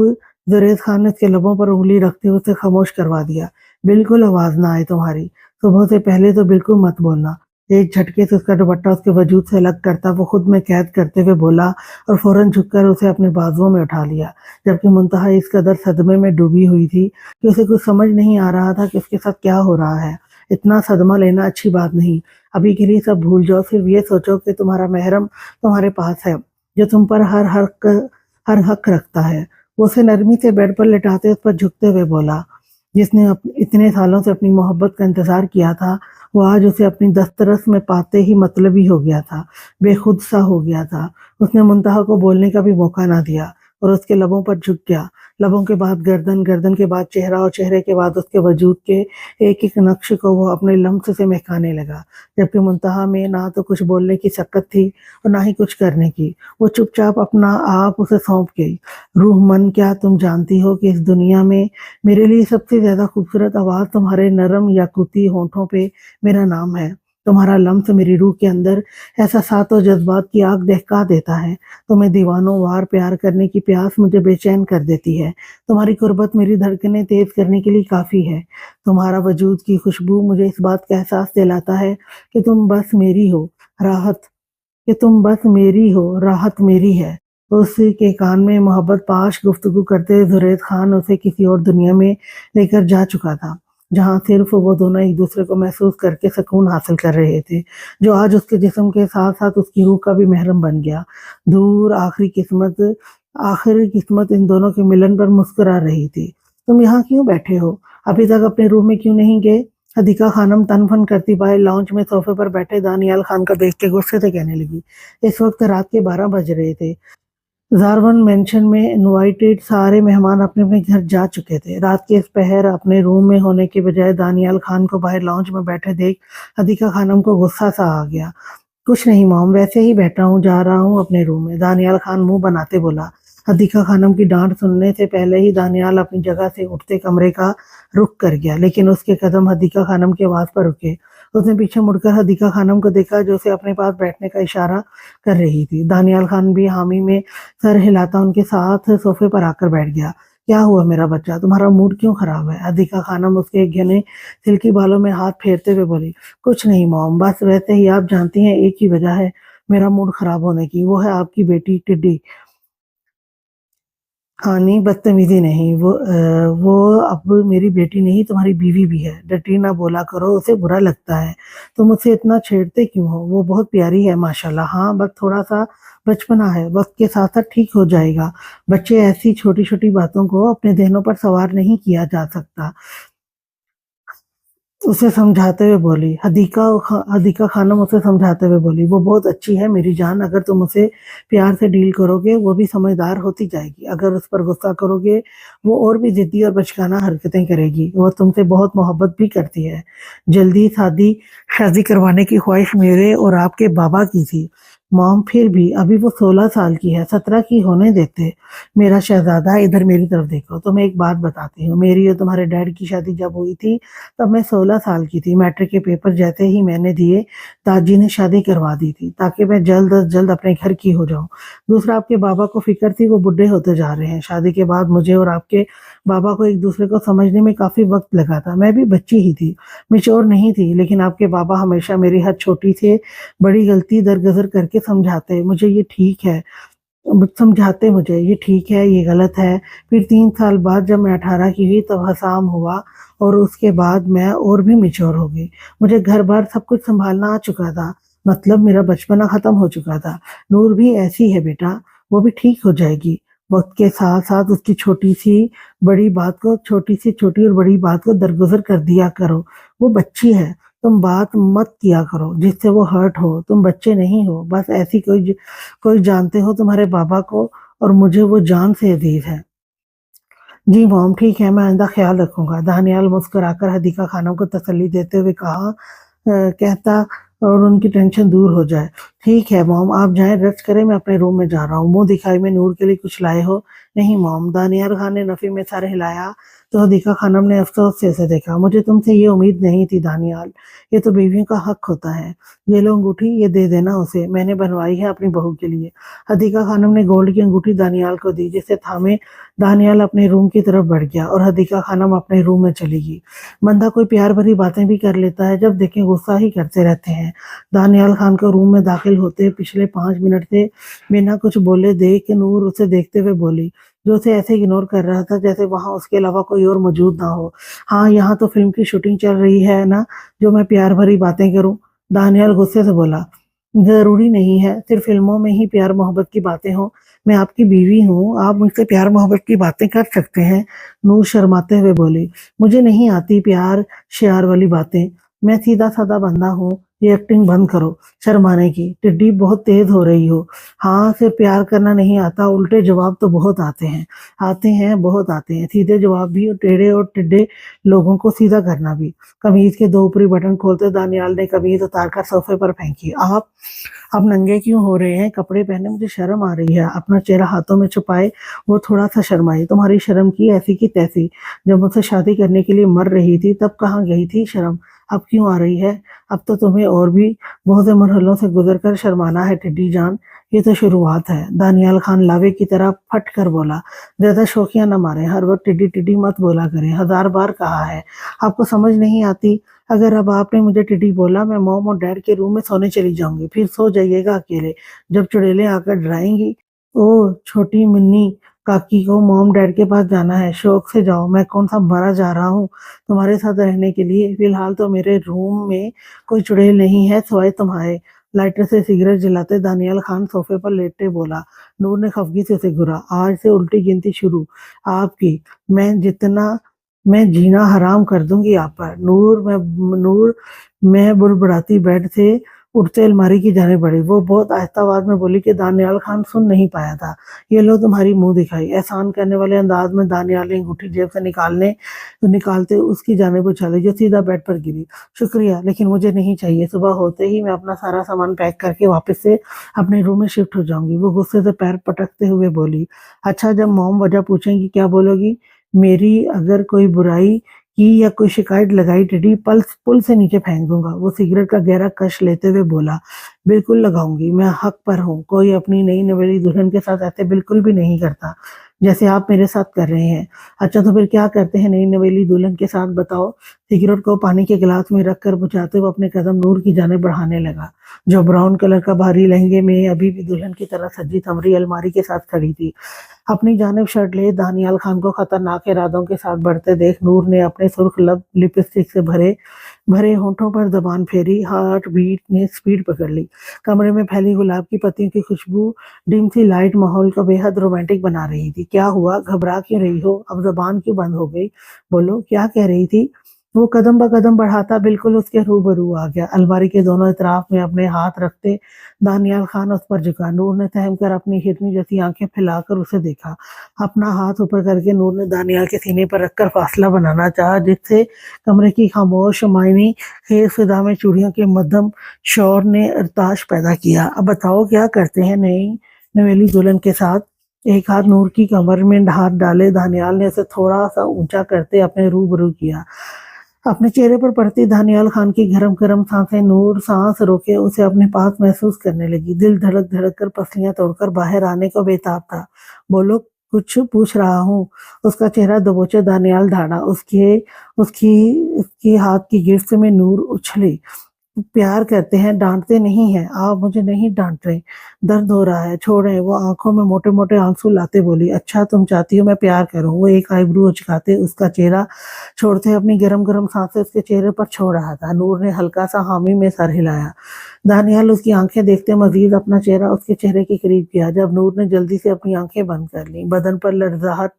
जुरैद खान ने उसके लबों पर उँगली रखते हुए उसे खामोश करवा दिया। बिल्कुल आवाज़ ना आए तुम्हारी। सुबह से पहले तो बिल्कुल मत बोलना। एक झटके से उसका दुपट्टा उसके वजूद से अलग करता वो खुद में कैद करते हुए बोला और फ़ौरन झुककर उसे अपने बाजुओं में उठा लिया। जबकि मुंतहा इस कदर सदमे में डूबी हुई थी कि उसे कुछ समझ नहीं आ रहा था कि उसके साथ क्या हो रहा है। इतना सदमा लेना अच्छी बात नहीं। अभी के लिए सब भूल जाओ, सिर्फ ये सोचो कि तुम्हारा महरम तुम्हारे पास है, जो तुम पर हर हक रखता है। वो उसे नरमी से बेड पर लेटाते उस पर झुकते हुए बोला, जिसने इतने सालों से अपनी मोहब्बत का इंतज़ार किया था, वो आज उसे अपनी दस्तरस में पाते ही मतलबी हो गया था, बेखुद सा हो गया था। उसने मुंतहा को बोलने का भी मौका ना दिया और उसके लबों पर झुक गया। लबों के बाद गर्दन, गर्दन के बाद चेहरा और चेहरे के बाद उसके वजूद के एक-एक नक्श को वो अपने लम्स से महकाने लगा। जबकि मुंतहा में ना तो कुछ बोलने की सकत थी और ना ही कुछ करने की। वो चुपचाप अपना आप उसे सौंप गई। रूह मन, क्या तुम जानती हो कि इस दुनिया में मेरे लिए सबसे ज़्यादा खूबसूरत आवाज़ तुम्हारे नरम याकूती होंठों पे मेरा नाम है। तुम्हारा लम्स मेरी रूह के अंदर एहसासात और जज़्बात की आग दहका देता है। तुम्हें दीवानों वार प्यार करने की प्यास मुझे बेचैन कर देती है। तुम्हारी कुर्बत मेरी धड़कनें तेज़ करने के लिए काफ़ी है। तुम्हारा वजूद की खुशबू मुझे इस बात का एहसास दिलाता है कि तुम बस मेरी हो, राहत कि तुम बस मेरी हो, राहत मेरी है। उसके कान में मोहब्बत पाश गुफ्तगू करते हुए जुरैद खान उसे किसी और दुनिया में लेकर जा चुका था, जहाँ सिर्फ वो दोनों एक दूसरे को महसूस करके सुकून हासिल कर रहे थे, जो आज उसके जिस्म के साथ-साथ उसकी रूह का भी महरम बन गया। दूर आखिरी किस्मत इन दोनों के मिलन पर मुस्कुरा रही थी। तुम यहाँ क्यों बैठे हो? अभी तक अपने रूम में क्यों नहीं गए? अदिका खानम तन-फन करती बाहर लाउंज में सोफे पर बैठे दानियाल खान को देख के गुस्से से कहने लगी। इस वक्त रात के 12 बज रहे थे। ज़ारवन मैंशन में इनवाइटेड सारे मेहमान अपने-अपने घर जा चुके थे। रात के इस पहर अपने रूम में होने के बजाय दानियाल खान को बाहर लाउंज में बैठे देख अदिका खानम को गुस्सा सा आ गया। कुछ नहीं मॉम, वैसे ही बैठा हूँ, जा रहा हूँ अपने रूम में, दानियाल खान मुंह बनाते बोला। अदिका खानम की डांट सुनने से पहले ही दानियाल अपनी जगह से उठते कमरे का रुख कर गया, लेकिन उसके कदम हदीका खानम की आवाज़ पर रुके। उसने पीछे मुड़कर हदीका खानम को देखा, जो उसे अपने पास बैठने का इशारा कर रही थी। दानियाल खान भी हामी में सर हिलाता उनके साथ सोफे पर आकर बैठ गया। क्या हुआ मेरा बच्चा, तुम्हारा मूड क्यों खराब है? हदीका खानम उसके घने सिल्की बालों में हाथ फेरते हुए बोली। कुछ नहीं मॉम, बस वैसे ही, आप जानती हैं एक ही वजह है मेरा मूड खराब होने की, वो है आपकी बेटी टिड्डी। हाँ, नहीं बदतमीज़ी नहीं, वो अब मेरी बेटी नहीं तुम्हारी बीवी भी है, डटी ना बोला करो, उसे बुरा लगता है, तुम उसे इतना छेड़ते क्यों हो? वो बहुत प्यारी है माशाल्लाह, हाँ बस थोड़ा-सा बचपना है, वक़्त के साथ-साथ ठीक हो जाएगा। बच्चे ऐसी छोटी-छोटी बातों को अपने ज़हनों पर सवार नहीं किया जा सकता। उसे समझाते हुए बोली, हदीका खानम उसे समझाते हुए बोली, वो बहुत अच्छी है मेरी जान, अगर तुम उसे प्यार से डील करोगे वो भी समझदार होती जाएगी, अगर उस पर गुस्सा करोगे वो और भी जिद्दी और बचकाना हरकतें करेगी, वो तुमसे बहुत मोहब्बत भी करती है। जल्दी शादी करवाने की ख्वाहिश मेरे और आपके बाबा की थी। मॉम फिर भी अभी वो 16 साल की है, 17 की होने देते। मेरा शहजादा इधर मेरी तरफ देखो, तुम्हें एक बात बताती हूँ, मेरी और तुम्हारे डैड की शादी जब हुई थी तब मैं 16 साल की थी। मैट्रिक के पेपर जैसे ही मैंने दिए, दादी ने शादी करवा दी थी ताकि मैं जल्द अज जल्द अपने घर की हो जाऊँ। दूसरा आपके बाबा को फ़िक्र थी वो बूढ़े होते जा रहे हैं। शादी के बाद मुझे और आपके बाबा को एक-दूसरे को समझने में काफ़ी वक़्त लगा था। मैं भी बच्ची ही थी, मैच्योर नहीं थी, लेकिन आपके बाबा हमेशा मेरी हर छोटी से बड़ी गलती दरगुज़र करके समझाते मुझे ये ठीक है, ये गलत है। फिर 3 साल बाद जब मैं 18 की हुई तब हसाम हुआ और उसके बाद मैं और भी मैच्योर हो गई। मुझे घर-बार सब कुछ सँभालना आ चुका था, मतलब मेरा बचपना ख़त्म हो चुका था। नूर भी ऐसी है बेटा, वो भी ठीक हो जाएगी। वक़्त के साथ-साथ उसकी छोटी से छोटी और बड़ी बात को दरगुज़र कर दिया करो। वो बच्ची है, तुम बात मत किया करो जिससे वो हर्ट हो। तुम बच्चे नहीं हो, बस ऐसी कोई जानते हो तुम्हारे बाबा को और मुझे वो जान से अज़ीज़ है। जी मॉम ठीक है, मैं आइंदा ख़्याल रखूँगा। दानियाल मुस्कुराकर हदीका खानम को तसल्ली देते हुए कहता और उनकी टेंशन दूर हो जाए। ठीक है मॉम, आप जाएँ रेस्ट करें, मैं अपने रूम में जा रहा हूँ। मुँह दिखाई में नूर के लिए कुछ लाए हो? नहीं मॉम, दानियाल खान ने नफ़ी में सर हिलाया तो हदीका खानम ने अफ़सोस से उसे देखा। मुझे तुमसे ये उम्मीद नहीं थी दानियाल, ये तो बीवियों का हक होता है। ये लो अंगूठी, ये दे देना उसे, मैंने बनवाई है अपनी बहू के लिए। हदीका खानम ने गोल्ड की अंगूठी दानियाल को दी, जिसे थामे दानियाल अपने रूम की तरफ बढ़ गया और हदीका खानम अपने रूम में चली गई। बंदा कोई प्यार भरी बातें भी कर लेता है, जब देखें गुस्सा ही करते रहते हैं। दानियाल खान को रूम में दाखिल होते पिछले 5 मिनट से बिना कुछ बोले देख के नूर उसे देखते हुए बोली, जो उसे ऐसे इग्नोर कर रहा था जैसे वहाँ उसके अलावा कोई और मौजूद ना हो। हाँ, यहाँ तो फ़िल्म की शूटिंग चल रही है ना, जो मैं प्यार भरी बातें करूँ? दानियाल गुस्से से बोला, ज़रूरी नहीं है, सिर्फ़ फ़िल्मों में ही प्यार-मोहब्बत की बातें हों। मैं आपकी बीवी हूँ, आप मुझसे प्यार-मोहब्बत की बातें कर सकते हैं। नूर शर्माते हुए बोली, मुझे नहीं आती प्यार-श्यार वाली बातें। मैं सीधा-साधा बंदा हूँ, ये एक्टिंग बंद करो, शर्माने की। टिड्डी बहुत तेज़ हो रही हो। हाँ, सिर्फ़ प्यार करना नहीं आता, उल्टे जवाब तो बहुत बहुत आते हैं। सीधे जवाब भी और टेढ़े लोगों को सीधा करना भी। कमीज़ के 2 ऊपरी बटन खोलते दानियाल ने कमीज़ उतारकर सोफ़े पर फेंकी। आप नंगे क्यों हो रहे हैं? कपड़े पहने मुझे शर्म आ रही है। अपना चेहरा हाथों में छुपाए वो थोड़ा-सा शर्माई। तुम्हारी शर्म की ऐसी की तैसी। जब मुझसे शादी करने के लिए मर रही थी तब कहाँ गई थी शर्म? अब क्यों आ रही है? अब तो तुम्हें और भी बहुत से मरहलों से गुज़र कर शर्माना है टिड्डी जान। ये तो शुरुआत है। दानियाल खान लावे की तरह फट कर बोला, ज़्यादा शोखियाँ न मारें। हर वक़्त टिड्डी टिड्डी मत बोला करें। 1000 बार कहा है। आपको समझ नहीं आती? अगर अब आपने मुझे टिड्डी बोला मैं मॉम और डैड के रूम में सोने चली जाऊँगी, फिर सो जाइएगा अकेले। जब चुड़ैलें आकर डराएँगी, ओह! छोटी मुन्नी काकी को मॉम डैड के पास जाना है, शौक से जाओ, मैं कौन-सा मरा जा रहा हूँ तुम्हारे साथ रहने के लिए। फिलहाल तो मेरे रूम में कोई चुड़ैल नहीं है सिवाय तुम्हारे। लाइटर से सिगरेट जलाते दानियाल खान सोफ़े पर लेटे बोला। नूर ने खफ़गी से उसे घूरा, आज से उल्टी गिनती शुरू आपकी। मैं जितना मैं जीना हराम कर दूँगी आप पर। नूर मैं बुड़बुड़ाती बेड से उठते अलमारी की जाने बढ़ी। वो बहुत आहिस्ता आवाज़ में बोली कि दानियाल खान सुन नहीं पाया था। ये लो तुम्हारी मुँह दिखाई। एहसान करने वाले अंदाज़ में दानियाल ने अंगूठी जेब से निकालते उसकी जानिब उछाली, जो सीधा बेड पर गिरी। शुक्रिया, लेकिन मुझे नहीं चाहिए। सुबह होते ही मैं अपना सारा सामान पैक करके वापस से अपने रूम में शिफ्ट हो जाऊँगी। वो गुस्से से पैर पटकते हुए बोली, अच्छा जब मॉम वजह पूछेंगी क्या बोलोगी? मेरी अगर कोई बुराई की या कोई शिकायत लगाई टेडी पुल से नीचे फेंक दूँगा। वो सिगरेट का गहरा कश लेते हुए बोला, बिल्कुल लगाऊँगी, मैं हक पर हूँ। कोई अपनी नई नवेली दुल्हन के साथ ऐसे बिल्कुल भी नहीं करता, जैसे आप मेरे साथ कर रहे हैं। अच्छा तो फिर क्या करते हैं नई नवेली दुल्हन के साथ बताओ? सिगरेट को पानी के गिलास में रखकर बुझाते हुए अपने कदम नूर की जानिब बढ़ाने लगा, जो ब्राउन कलर का भारी लहंगे में अभी भी दुल्हन की तरह सजी-संवरी अलमारी के साथ खड़ी थी। اپنی جانب شرٹ لے دانیال خان کو خطرناک ارادوں کے ساتھ بڑھتے دیکھ نور نے اپنے سرخ لپسٹک سے بھرے ہونٹوں پر زبان پھیری، ہارٹ بیٹ نے سپیڈ پکڑ لی۔ کمرے میں پھیلی گلاب کی پتیوں کی خوشبو ڈم سی لائٹ ماحول کو بے حد رومانٹک بنا رہی تھی۔ کیا ہوا؟ گھبرا کیوں رہی ہو؟ اب زبان کیوں بند ہو گئی؟ بولو، کیا کہہ رہی تھی؟ وہ قدم بقدم بڑھاتا بالکل اس کے روبرو آ گیا۔ الماری کے دونوں اطراف میں اپنے ہاتھ رکھتے دانیال خان اس پر جھکا۔ نور نے تہم کر اپنی ہرنی جیسی آنکھیں پھیلا کر اسے دیکھا۔ اپنا ہاتھ اوپر کر کے نور نے دانیال کے سینے پر رکھ کر فاصلہ بنانا چاہا، جس سے کمرے کی خاموش معنی خیز فضا میں چوڑیوں کے مدھم شور نے ارتعاش پیدا کیا۔ اب بتاؤ کیا کرتے ہیں نئی نویلی دلہن کے ساتھ؟ ایک ہاتھ نور کی کمر میں ہاتھ ڈالے دانیال نے اسے تھوڑا سا اونچا کرتے اپنے روبرو کیا۔ اپنے چہرے پر پڑتی دانیال خان کی گرم گرم سانسیں نور سانس روکے اسے اپنے پاس محسوس کرنے لگی۔ دل دھڑک دھڑک کر پسلیاں توڑ کر باہر آنے کو بےتاب تھا۔ بولو، کچھ پوچھ رہا ہوں۔ اس کا چہرہ دبوچے دانیال دھاڑا۔ اس کی ہاتھ کی گرفت میں نور اچھلی۔ پیار کرتے ہیں، ڈانٹتے نہیں ہیں۔ آپ مجھے نہیں ڈانٹ رہے، درد ہو رہا ہے، چھوڑیں۔ وہ آنکھوں میں موٹے موٹے آنسو لاتے بولی، اچھا تم چاہتی ہو میں پیار کروں؟ وہ ایک آئی برو اچکاتے اس کا چہرہ چھوڑتے اپنی گرم گرم سانسیں اس کے چہرے پر چھوڑ رہا تھا۔ نور نے ہلکا سا حامی میں سر ہلایا۔ دانیال اس کی آنکھیں دیکھتے مزید اپنا چہرہ اس کے چہرے کے قریب کیا۔ جب نور نے جلدی سے اپنی آنکھیں بند کر لیں، بدن پر لرزاہٹ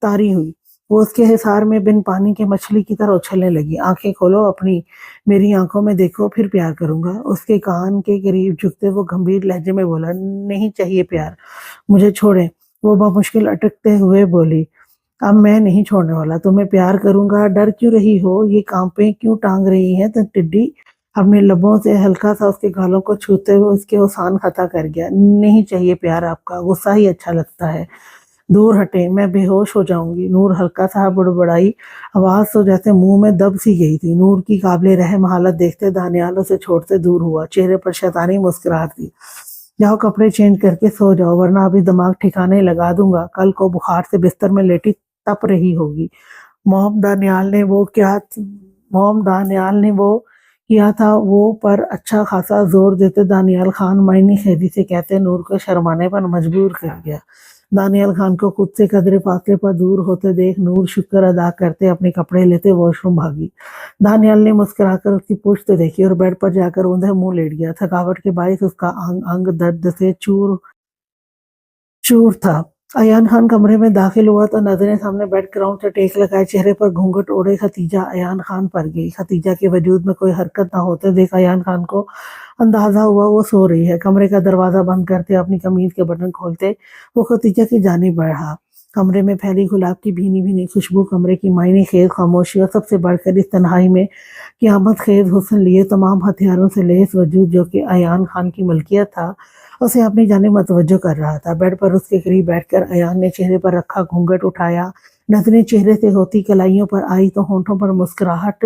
طاری ہوئی۔ وہ اس کے حصار میں بن پانی کے مچھلی کی طرح اچھلنے لگی۔ آنکھیں کھولو اپنی، میری آنکھوں میں دیکھو، پھر پیار کروں گا۔ اس کے کان کے قریب جھکتے وہ گمبھیر لہجے میں بولا، نہیں چاہیے پیار، مجھے چھوڑیں۔ وہ بمشکل اٹکتے ہوئے بولی، اب میں نہیں چھوڑنے والا، تمہیں پیار کروں گا۔ ڈر کیوں رہی ہو؟ یہ کانپیں کیوں ٹانگ رہی ہیں ٹڈی؟ اپنے لبوں سے ہلکا سا اس کے گالوں کو چھوتے ہوئے اس کے اوسان خطا کر گیا۔ نہیں چاہیے پیار آپ کا، غصہ ہی اچھا لگتا ہے، دور ہٹیں، میں بے ہوش ہو جاؤں گی۔ نور ہلکا سا بڑبڑائی، آواز تو جیسے منہ میں دب سی گئی تھی۔ نور کی قابل رحم حالت دیکھتے دانیال اسے چھوڑتے دور ہوا۔ چہرے پر شیطانی مسکراہٹ تھی۔ جاؤ کپڑے چینج کر کے سو جاؤ، ورنہ ابھی دماغ ٹھکانے لگا دوں گا، کل کو بخار سے بستر میں لیٹی تپ رہی ہوگی۔ موم دانیال نے وہ کیا تھا وہ پر اچھا خاصا زور دیتے دانیال خان معنی خیزی سے کہتے نور کو شرمانے پر مجبور کر گیا۔ دانیال خان کو خود سے قدرے فاصلے پر دور ہوتے دیکھ نور شکر ادا کرتے اپنے کپڑے لیتے واش روم بھاگی۔ دانیال نے مسکرا کر اس کی پشت دیکھی اور بیڈ پر جا کر اوندھے منہ لیٹ گیا۔ تھکاوٹ کے باعث اس کا انگ درد سے چور تھا۔ ایان خان کمرے میں داخل ہوا تو نظریں سامنے بیڈ گراؤنڈ سے ٹیک لگائے چہرے پر گھونگھٹ اوڑھے ختیجہ ایان خان پر گئی۔ ختیجہ کے وجود میں کوئی حرکت نہ ہوتے دیکھ ایان خان کو اندازہ ہوا وہ سو رہی ہے۔ کمرے کا دروازہ بند کرتے اپنی قمیض کے بٹن کھولتے وہ ختیجہ کی جانب بڑھا۔ کمرے میں پھیلی گلاب کی بھینی بھینی خوشبو، کمرے کی معنی خیز خاموشی اور سب سے بڑھ کر اس تنہائی میں قیامت خیز حسن لیے تمام ہتھیاروں سے لیس وجود جو کہ ایان خان کی ملکیت تھا اسے اپنی جانب متوجہ کر رہا تھا۔ بیڈ پر اس کے قریب بیٹھ کر ایان نے چہرے پر رکھا گھونگھٹ اٹھایا۔ نظریں چہرے سے ہوتی کلائیوں پر آئی تو ہونٹوں پر مسکراہٹ،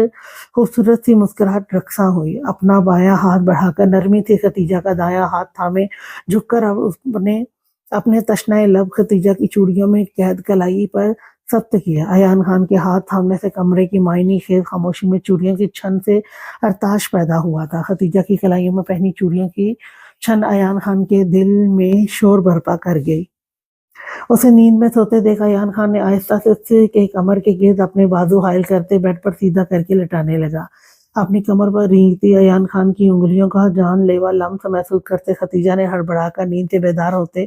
خوبصورت سی مسکراہٹ رقصاں ہوئی۔ اپنا بایاں ہاتھ بڑھا کر نرمی سے ختیجہ کا دایاں ہاتھ تھامے جھک کر اپنے تشنہ لب ختیجہ کی چوڑیوں میں قید کلائی پر ثبت کیا۔ ایان خان کے ہاتھ تھامنے سے کمرے کی معنی خیز خاموشی میں چوڑیوں کی چھن سے ارتعاش پیدا ہوا تھا۔ ختیجہ کی کلائیوں میں پہنی چوڑیوں کی چھن ایان خان کے دل میں شور برپا کر گئی۔ اسے نیند میں سوتے دیکھ ایان خان نے آہستہ سے اس کے کمر کے گرد اپنے بازو حائل کرتے بیڈ پر سیدھا کر کے لٹانے لگا۔ اپنی کمر پر رینگتی ایان خان کی انگلیوں کا جان لیوا لمس محسوس کرتے ختیجہ نے ہڑبڑا کر نیند سے بیدار ہوتے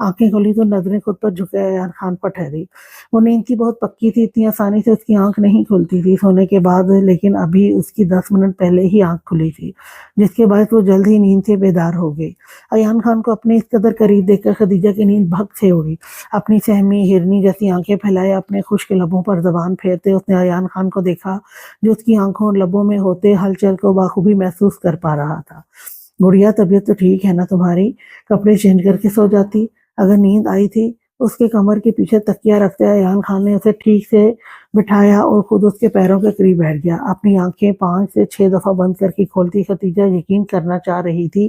آنکھیں کھولی تو نظریں خود پر جھکے ایان خان پر ٹھہری۔ وہ نیند کی بہت پکی تھی، اتنی آسانی سے اس کی آنکھ نہیں کھلتی تھی سونے کے بعد، لیکن ابھی اس کی 10 منٹ پہلے ہی آنکھ کھلی تھی، جس کے باعث وہ جلد ہی نیند سے بیدار ہو گئی۔ ایان خان کو اپنے اس قدر قریب دیکھ کر خدیجہ کی نیند بھگ سے اڑی۔ اپنی سہمی ہرنی جیسی آنکھیں پھیلائے اپنے خشک لبوں پر زبان پھیرتے اس نے ایان خان کو دیکھا جو اس کی آنکھوں اور لبوں میں ہوتے ہلچل کو بخوبی محسوس کر پا رہا تھا۔ گڑیا طبیعت تو ٹھیک ہے نا تمہاری؟ کپڑے چینج کر کے سو جاتی اگر نیند آئی تھی۔ اس کے کمر کے پیچھے تکیہ رکھتے ایان خان نے اسے ٹھیک سے بٹھایا اور خود اس کے پیروں کے قریب بیٹھ گیا۔ اپنی آنکھیں 5 سے 6 دفعہ بند کر کے کھولتی ختیجہ یقین کرنا چاہ رہی تھی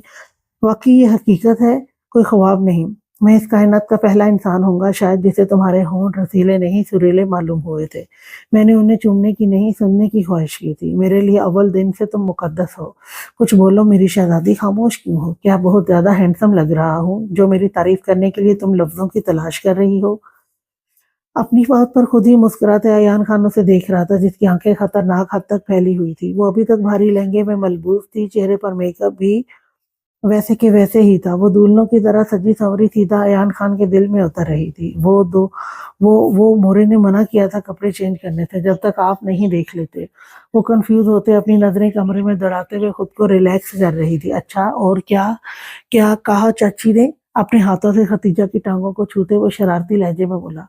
واقعی یہ حقیقت ہے، کوئی خواب نہیں۔ मैं इस कायनात का पहला इंसान हूँगा शायद जिसे तुम्हारे होंठ रसीले नहीं सुरीले मालूम हुए थे। मैंने उन्हें चूमने की नहीं सुनने की ख्वाहिश की थी। मेरे लिए अव्वल दिन से तुम मुकद्दस हो। कुछ बोलो मेरी शहज़ादी, खामोश क्यों हो? क्या बहुत ज़्यादा हैंडसम लग रहा हूँ जो मेरी तारीफ करने के लिए तुम लफ्ज़ों की तलाश कर रही हो? अपनी बात पर खुद ही मुस्कुराते अयान खान उसे देख रहा था जिसकी आंखें खतरनाक हद तक फैली हुई थी। वो अभी तक भारी लहंगे में मलबूस थी, चेहरे पर मेकअप भी वैसे के वैसे ही था। वो दुल्हनों की तरह सजी संवरी सीधा अयान खान के दिल में उतर रही थी। वो मोरे ने मना किया था कपड़े चेंज करने से जब तक आप नहीं देख लेते। वो कंफ्यूज होते अपनी नजरें कमरे में दौड़ाते हुए खुद को रिलैक्स कर रही थी। अच्छा और क्या क्या कहा चाची ने? अपने हाथों से खतीजा की टांगों को छूते वो शरारती लहजे में बोला।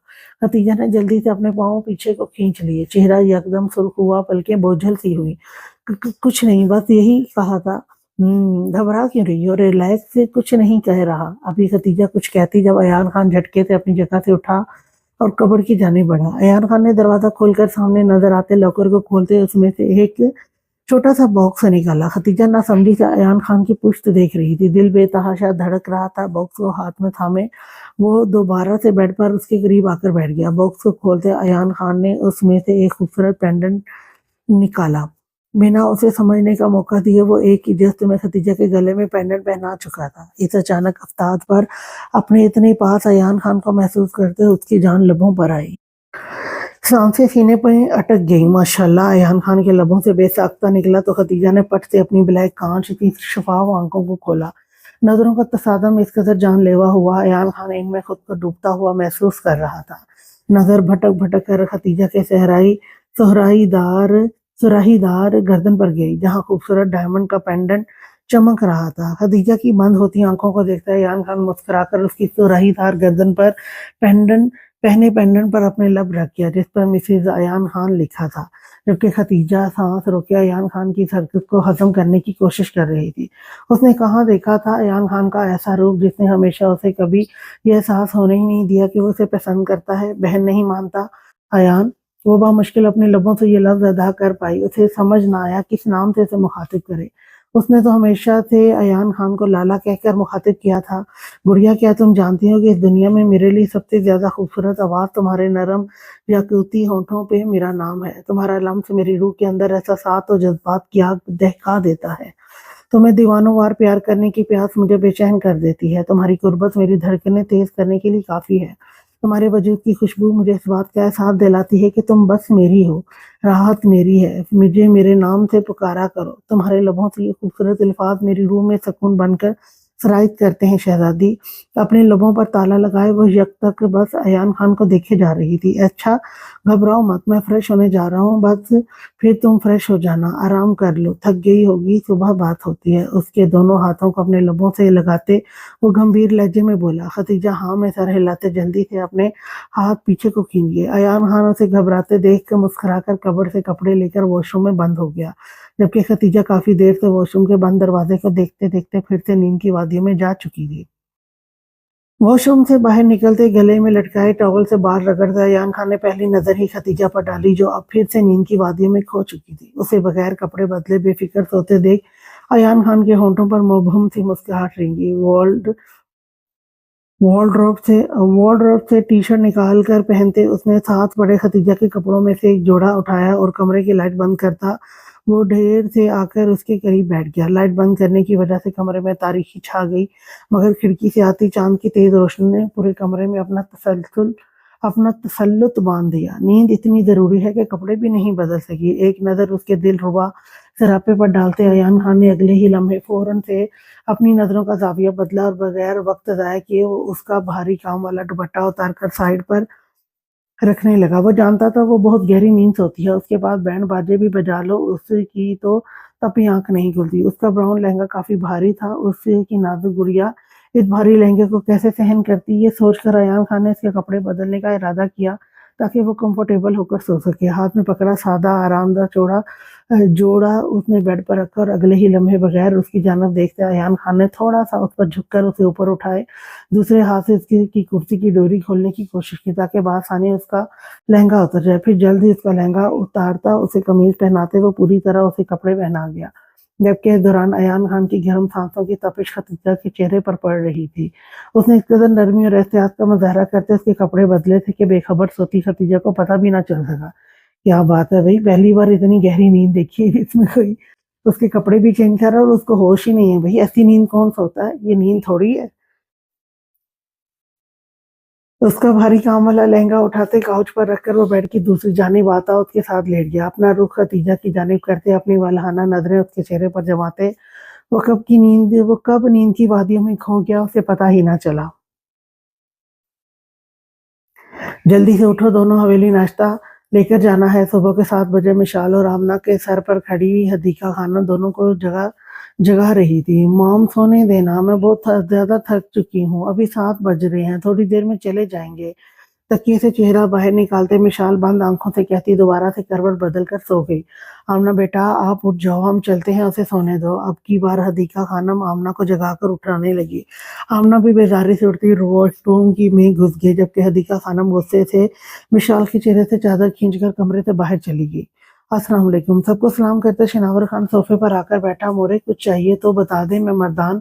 खतीजा ने जल्दी से अपने पाँव पीछे को खींच लिए। चेहरा यकदम सुर्ख हुआ, पलकें बोझल सी हुई। कुछ नहीं, बस यही कहा था। घबरा क्यों रही हो? रिलैक्स से, कुछ नहीं कह रहा। अभी खतीजा कुछ कहती जब अयान खान झटके से अपनी जगह से उठा और कब्र की जाने बढ़ा। अयान खान ने दरवाजा खोलकर सामने नजर आते लॉकर को खोलते उसमें से एक छोटा सा बॉक्स निकाला। खतीजा ना समझी से अयान खान की पुश्त देख रही थी। दिल बेतहाशा धड़क रहा था। बॉक्स को हाथ में थामे वो दोबारा से बेड पर उसके करीब आकर बैठ गया। बॉक्स को खोलते अयान खान ने उसमें से एक खूबसूरत पेंडेंट निकाला। बिना उसे समझने का मौका दिए वो एक ही जस्त में खतीजा के गले में पेंडेंट पहना चुका था। इस अचानक अफ्ताब पर अपने इतने पास अयान खान को महसूस करते उसकी जान लबों पर आई। सांसें सीने पर अटक गई। माशाल्लाह, अयान खान के लबों से बेसाख्ता निकला तो खतीजा ने पट से अपनी ब्लैक कांच की शफाफ आंखों को खोला। नजरों का तसादम इस कदर जानलेवा हुआ अयान खान इनमें खुद को डूबता हुआ महसूस कर रहा था। नजर भटक भटक कर खतीजा के सुराहीदार सुराहीदार गर्दन पर गई जहां खूबसूरत डायमंड का पेंडेंट चमक रहा था। खदीजा की बंद होती आंखों को देखकर अयान खान मुस्कुराकर उसकी सुराहीदार गर्दन पर पेंडेंट पेंडेंट पर अपने लब रख गया जिस पर मिसेज अयान खान लिखा था। जबकि खतीजा सांस रोके अयान खान की हरकत को हजम करने की कोशिश कर रही थी। उसने कहाँ देखा था अयान खान का ऐसा रूप जिसने हमेशा उसे कभी यह एहसास होने ही नहीं दिया कि वो उसे पसंद करता है। बहन नहीं मानता अयान। वो बामुश्किल अपने लबों से ये लफ्ज अदा कर पाई। उसे समझ ना आया किस नाम से उसे मुखातिब करे। उसने तो हमेशा से अयान खान को लाला कहकर मुखातिब किया था। गुड़िया, क्या तुम जानती हो कि इस दुनिया में मेरे लिए सबसे ज्यादा खूबसूरत आवाज तुम्हारे नरम याकूती होंठों पे मेरा नाम है। तुम्हारा लम्स मेरी रूह के अंदर एहसासात और जज्बात की आग दहका देता है। तुम्हें दीवानों वार प्यार करने की प्यास मुझे बेचैन कर देती है। तुम्हारी कुर्बत मेरी धड़कनें तेज करने के लिए काफी है। तुम्हारे वजूद की खुशबू मुझे इस बात का एहसास दिलाती है कि तुम बस मेरी हो, राहत मेरी है। मुझे मेरे नाम से पुकारा करो। तुम्हारे लबों से ये खूबसूरत अल्फाज मेरी रूह में सकून बनकर सराइत करते हैं। शहजादी अपने लबों पर ताला लगाए वो यक तक बस अयान खान को देखे जा रही थी। अच्छा, घबराओ मत, मैं फ्रेश होने जा रहा हूँ, बस फिर तुम फ्रेश हो जाना, आराम कर लो, थक गई होगी, सुबह बात होती है। उसके दोनों हाथों को अपने लबों से लगाते वो गंभीर लहजे में बोला। खतीजा हाँ में सर हिलाते जल्दी से अपने हाथ पीछे को खींच गए। अयान खान उसे घबराते देख कर मुस्कुराकर कब्र से कपड़े लेकर वॉशरूम में बंद हो गया। जबकि खतीजा काफी देर से वॉशरूम के बंद दरवाजे को देखते देखते फिर से नींद की वादियों में जा चुकी थी। वॉशरूम से बाहर निकलते गले में लटकाए टॉवल से बाल रगड़ता अयान खान ने पहली नजर ही खतीजा पर डाली जो अब फिर से नींद की वादियों में खो चुकी थी। उसे बगैर कपड़े बदले बेफिक्र सोते देख अयान खान के होंठों पर मुबहम सी मुस्कुराहट रेंगी। वॉर्डरोब से टी शर्ट निकाल कर पहनते उसने साथ पड़े खतीजा के कपड़ों में से एक जोड़ा उठाया और कमरे की लाइट बंद करता वो ढेर से आकर उसके करीब बैठ गया। लाइट बंद करने की वजह से कमरे में तारीकी छा गई मगर खिड़की से आती चांद की तेज रोशनी ने पूरे कमरे में अपना तसल्लुत बांध दिया। नींद इतनी जरूरी है कि कपड़े भी नहीं बदल सकी। एक नजर उसके दिलरुबा सरापे पर डालते अयान खान ने अगले ही लम्हे फौरन से अपनी नजरों का जाविया बदला और बगैर वक्त जाया किए वो उसका भारी काम वाला दुपट्टा उतार कर साइड पर रखने लगा। वो जानता था वो बहुत गहरी नींद सोती है। उसके बाद बैंड बाजे भी बजा लो उसकी तो तब भी आंख नहीं खुलती। उसका ब्राउन लहंगा काफी भारी था। उसकी नाजुक गुड़िया इस भारी लहंगे को कैसे सहन करती, ये सोचकर अयान खान ने इसके कपड़े बदलने का इरादा किया ताकि वो कंफर्टेबल होकर सो सके। हाथ में पकड़ा सादा आरामदार जोड़ा उसने बेड पर रखा और अगले ही लम्हे बगैर उसकी जानब देखते अयान खान ने थोड़ा सा उस पर झुककर उसे ऊपर उठाए दूसरे हाथ से उसकी की कुर्सी की डोरी खोलने की कोशिश की ताकि बआसानी उसका लहंगा उतर जाए। फिर जल्द ही उसका लहंगा उतारता उसे कमीज पहनाते वो पूरी तरह उसे कपड़े पहना गया। जबकि इस दौरान अयान खान की गर्म सांसों की तपिश खतीजा के चेहरे पर पड़ रही थी। उसने इस कदर नरमी और एहतियात का मुजाहरा करते उसके कपड़े बदले थे कि बेखबर सोती खतीजा को पता भी ना चल सका। क्या बात है भाई, पहली बार इतनी गहरी नींद देखी है इसमें कोई उसके कपड़े भी चेंज कर रहा है और उसको होश ही नहीं है। भाई ऐसी नींद कौन सोता है, ये नींद थोड़ी है। उसका भारी काम वाला लहंगा उठाते काउच पर रखकर वो बेड की दूसरी जानिब आता उसके साथ लेट गया। अपना रुख खतीजा की जानिब करते अपनी वालहाना नजरें उसके चेहरे पर जमाते वो कब नींद की वादियों में खो गया उसे पता ही ना चला। जल्दी से उठो दोनों, हवेली नाश्ता लेकर जाना है। सुबह के 7 बजे मिशाल और आमना के सर पर खड़ी हदीका खानम दोनों को जगा जगा रही थी। मॉम सोने देना, मैं बहुत ज्यादा थक चुकी हूँ, अभी 7 बज रहे हैं, थोड़ी देर में चले जाएंगे। तकिए से चेहरा बाहर निकालते मिशाल बंद आंखों से कहती दोबारा से करवट बदल कर सो गई। आमना बेटा आप उठ जाओ, हम चलते हैं, उसे सोने दो। अब की बार हदीका खानम आमना को जगाकर उठाने लगी। आमना भी बेजारी से उठती वॉशरूम की में घुस गई, जबकि हदीका खानम गुस्से से मिशाल के चेहरे से चादर खींचकर कमरे से बाहर चली गई। अस्सलाम वालेकुम, सबको सलाम करते शिनावर खान सोफे पर आकर बैठा। मोरे कुछ चाहिए तो बता दे, मैं मर्दान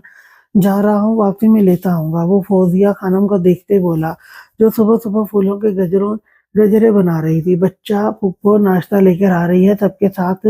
जा रहा हूँ, वापसी में लेता आऊंगा। वो फौजिया खानम को देखते बोला, जो सुबह सुबह फूलों के गजरे बना रही थी। बच्चा पुप्पो नाश्ता लेकर आ रही है, सबके साथ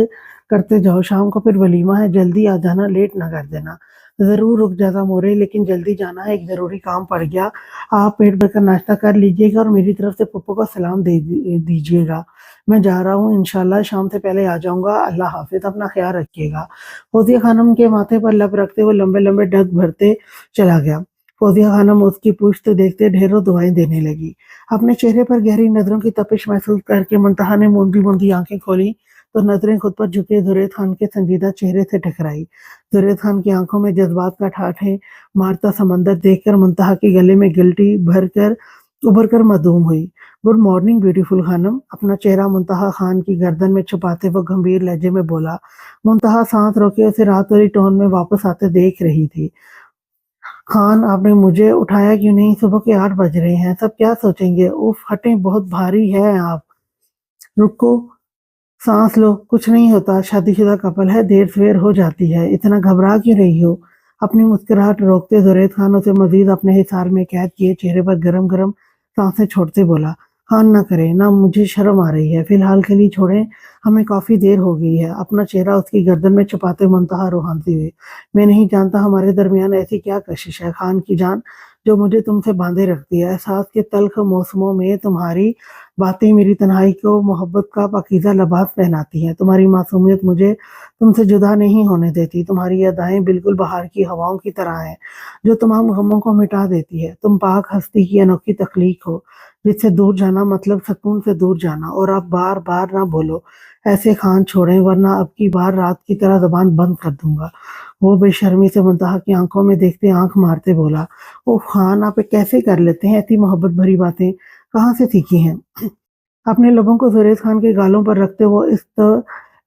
करते जाओ, शाम को फिर वलीमा है, जल्दी आ जाना, लेट ना कर देना। जरूर रुक जाता मोरे, लेकिन जल्दी जाना है, एक जरूरी काम पड़ गया। आप पेट भरकर नाश्ता कर लीजिएगा और मेरी तरफ से पुप्पो को सलाम दीजिएगा। मैं जा रहा हूँ, इंशाल्लाह शाम से पहले आ जाऊंगा। अल्लाह हाफिज, अपना ख्याल रखिएगा। फौजिया खानम के माथे पर लब रखते हुए लंबे लंबे डग भरते चला गया। फौजिया खानम उसकी पुश्त देखते ढेरों दुआएं देने लगी। अपने चेहरे पर गहरी नजरों की तपिश महसूस करके मुंतहा ने मूंदी मूंदी आंखें खोली तो नजरें खुद पर झुके जुरैद खान के संजीदा चेहरे से टकराई। जुरैद खान की आंखों में जज्बात का ठाठे मारता समंदर देखकर मुंतहा के गले में गिल्टी उभर कर मधूम हुई। गुड मॉर्निंग ब्यूटीफुल खानम, अपना चेहरा मुंतहा खान की गर्दन में छुपाते वो गंभीर लहजे में बोला। मुंतहा सांस रोके उसे राहत वाली टोन में वापस आते देख रही थी। खान आपने मुझे उठाया क्यों नहीं, सुबह के 8 बज रहे हैं, सब क्या सोचेंगे। उफ हटें, बहुत भारी है आप। रुको, सांस लो, कुछ नहीं होता, शादीशुदा कपल है, देर सवेर हो जाती है, इतना घबरा क्यों रही हो। अपनी मुस्कुराहट रोकते जुरैद खान उसे मजीद अपने हिसार में कैद किए चेहरे पर गरम गरम सांसें छोड़ते बोला। हाँ ना करें ना, मुझे शर्म आ रही है, फिलहाल के लिए छोड़ें, हमें काफी देर हो गई है। अपना चेहरा उसकी गर्दन में छुपाते मुंतहा रूहानती हुए, मैं नहीं जानता हमारे दरमियान ऐसी क्या कशिश है खान की जान, जो मुझे तुमसे बांधे रखती है। एहसास के तल्ख मौसमों में तुम्हारी बातें मेरी तन्हाई को मोहब्बत का पाकीज़ा लिबास पहनाती हैं। तुम्हारी मासूमियत मुझे तुमसे जुदा नहीं होने देती। तुम्हारी अदाएं बिल्कुल बाहर की हवाओं की तरह हैं, जो तमाम गमों को मिटा देती है। तुम पाक हस्ती की अनोखी तख्लीक हो, जिससे दूर जाना मतलब सुकून से दूर जाना। और अब बार बार ना बोलो ऐसे खान छोड़ें, वरना अब की बार रात की तरह ज़बान बंद कर दूंगा। वो बेशर्मी से मुंतहा की आंखों में देखते आंख मारते बोला, ओ खान आप ये कैसे कर लेते हैं, ऐसी मोहब्बत भरी बातें कहाँ से सीखी हैं। अपने लबों को जुरैद खान के गालों पर रखते वो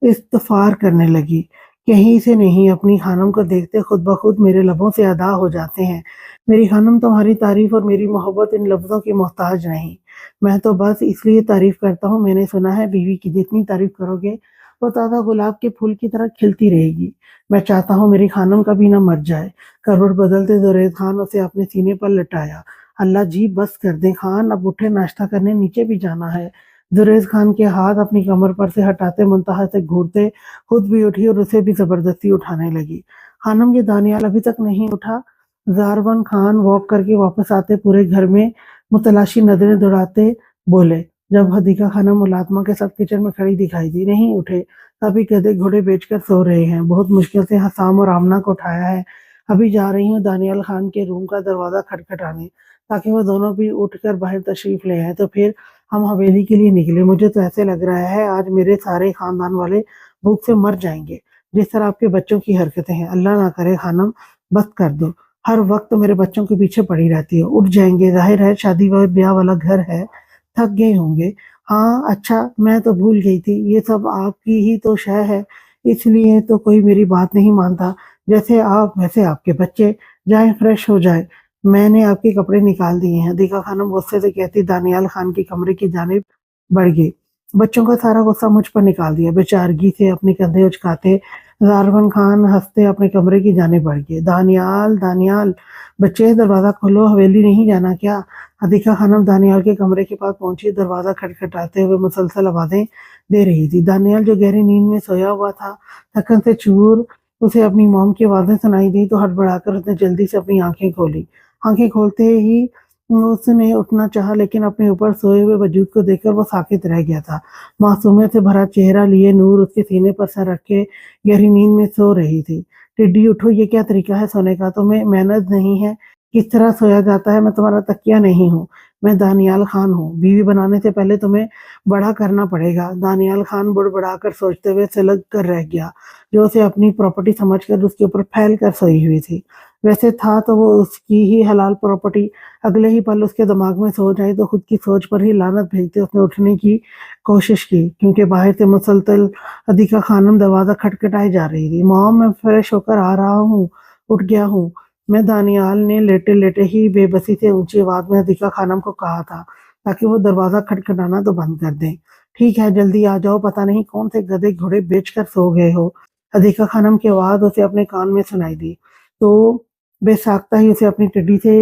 इस्तफार करने लगी। कहीं से नहीं, अपनी खानम को देखते खुद ब खुद मेरे लबों से अदा हो जाते हैं। मेरी खानम, तुम्हारी तारीफ और मेरी मोहब्बत इन लफ्ज़ों की मोहताज नहीं। मैं तो बस इसलिए तारीफ करता हूँ, मैंने सुना है बीवी की जितनी तारीफ करोगे वो ताज़ा गुलाब के फूल की तरह खिलती रहेगी। मैं चाहता हूँ मेरी खानम कभी ना मर जाए। करवट बदलते जुरैद खान उसे अपने सीने पर लटाया। अल्लाह जी बस कर दे खान, अब उठे, नाश्ता करने नीचे भी जाना है। जुरैज खान के हाथ अपनी कमर पर से हटाते मुंतहा से घूरते खुद भी उठी और उसे भी जबरदस्ती उठाने लगी। खानम ये दानियाल अभी तक नहीं उठा। जारबन खान वॉक करके वापस आते पूरे घर में मुतलाशी नजरें दौड़ाते बोले। जब हदीका खानम मुलातमा के साथ किचन में खड़ी दिखाई दी, नहीं उठे, अभी गधे घोड़े बेचकर सो रहे हैं, बहुत मुश्किल से हसाम और आमना को उठाया है, अभी जा रही हूँ दानियाल खान के रूम का दरवाजा खटखटाने, ताकि वो दोनों भी उठकर बाहर तशरीफ ले आए, तो फिर हम हवेली के लिए निकले। मुझे तो ऐसे लग रहा है आज मेरे सारे खानदान वाले भूख से मर जाएंगे, जिस तरह आपके बच्चों की हरकतें हैं। अल्लाह ना करे खानम, बस कर दो, हर वक्त मेरे बच्चों के पीछे पड़ी रहती है। उठ जाएंगे, जाहिर है शादी व ब्याह वाला घर है, थक गए होंगे। हाँ अच्छा, मैं तो भूल गई थी, ये सब आपकी ही तो शय है, इसलिए तो कोई मेरी बात नहीं मानता। जैसे आप वैसे आपके बच्चे, जाए फ्रेश हो जाए, मैंने आपके कपड़े निकाल दिए हैं। दीका खानम गुस्से से कहती दानियाल खान के कमरे की जानिब बढ़ गई। बच्चों का सारा गुस्सा मुझ पर निकाल दिया। बेचारगी से अपने कंधे उचकाते ज़ारवन खान हंसते अपने कमरे की जानिब बढ़ गए। दानियाल, दानियाल, बच्चे दरवाज़ा खोलो, हवेली नहीं जाना क्या? अदीका खानम दानियाल के कमरे के पास पहुंची, दरवाज़ा खटखटाते हुए मुसलसल आवाज़ें दे रही थी। दानियाल जो गहरी नींद में सोया हुआ था, थकन से चूर, उसे अपनी मॉम की आवाज़ें सुनाई दी तो हड़बड़ाकर उसने जल्दी से अपनी आंखें खोली। आंखें खोलते ही उसने उठना चाहा, लेकिन अपने ऊपर सोए हुए वजूद को देखकर वो साकित रह गया था। मासूमियत से भरा चेहरा लिए नूर उसके सीने पर सर रखे गहरी नींद में सो रही थी। टिड्डी उठो, ये क्या तरीका है सोने का? तुम्हें मैनर्स नहीं है? किस तरह सोया जाता है? मैं तुम्हारा तकिया नहीं हूँ, मैं दानियाल खान हूँ। बीवी बनाने से पहले तुम्हें बड़ा करना पड़ेगा। दानियाल खान बुड़बुड़ा कर सोचते हुए सिलक कर रह गया, जो उसे अपनी प्रॉपर्टी समझकर उसके ऊपर फैल कर सोई हुई थी। वैसे था तो वो उसकी ही हलाल प्रॉपर्टी। अगले ही पल उसके दिमाग में सोच आई तो खुद की सोच पर ही लानत भेजते उसने उठने की कोशिश की, क्योंकि बाहर से मुसलसल अदीका खानम दरवाज़ा खटखटाई जा रही थी। मॉम, मैं फ्रेश होकर आ रहा हूँ, उठ गया हूँ, मैं। दानियाल ने लेटे लेटे ही बेबसी से ऊंची आवाज में अदीका खानम को कहा था, ताकि वो दरवाज़ा खटखटाना तो बंद कर दें। ठीक है, जल्दी आ जाओ, पता नहीं कौन से गधे घोड़े बेचकर सो गए हो। अदीका खानम की आवाज़ उसे अपने कान में सुनाई दी तो बेसाख्ता ही उसे अपनी टिड्डी से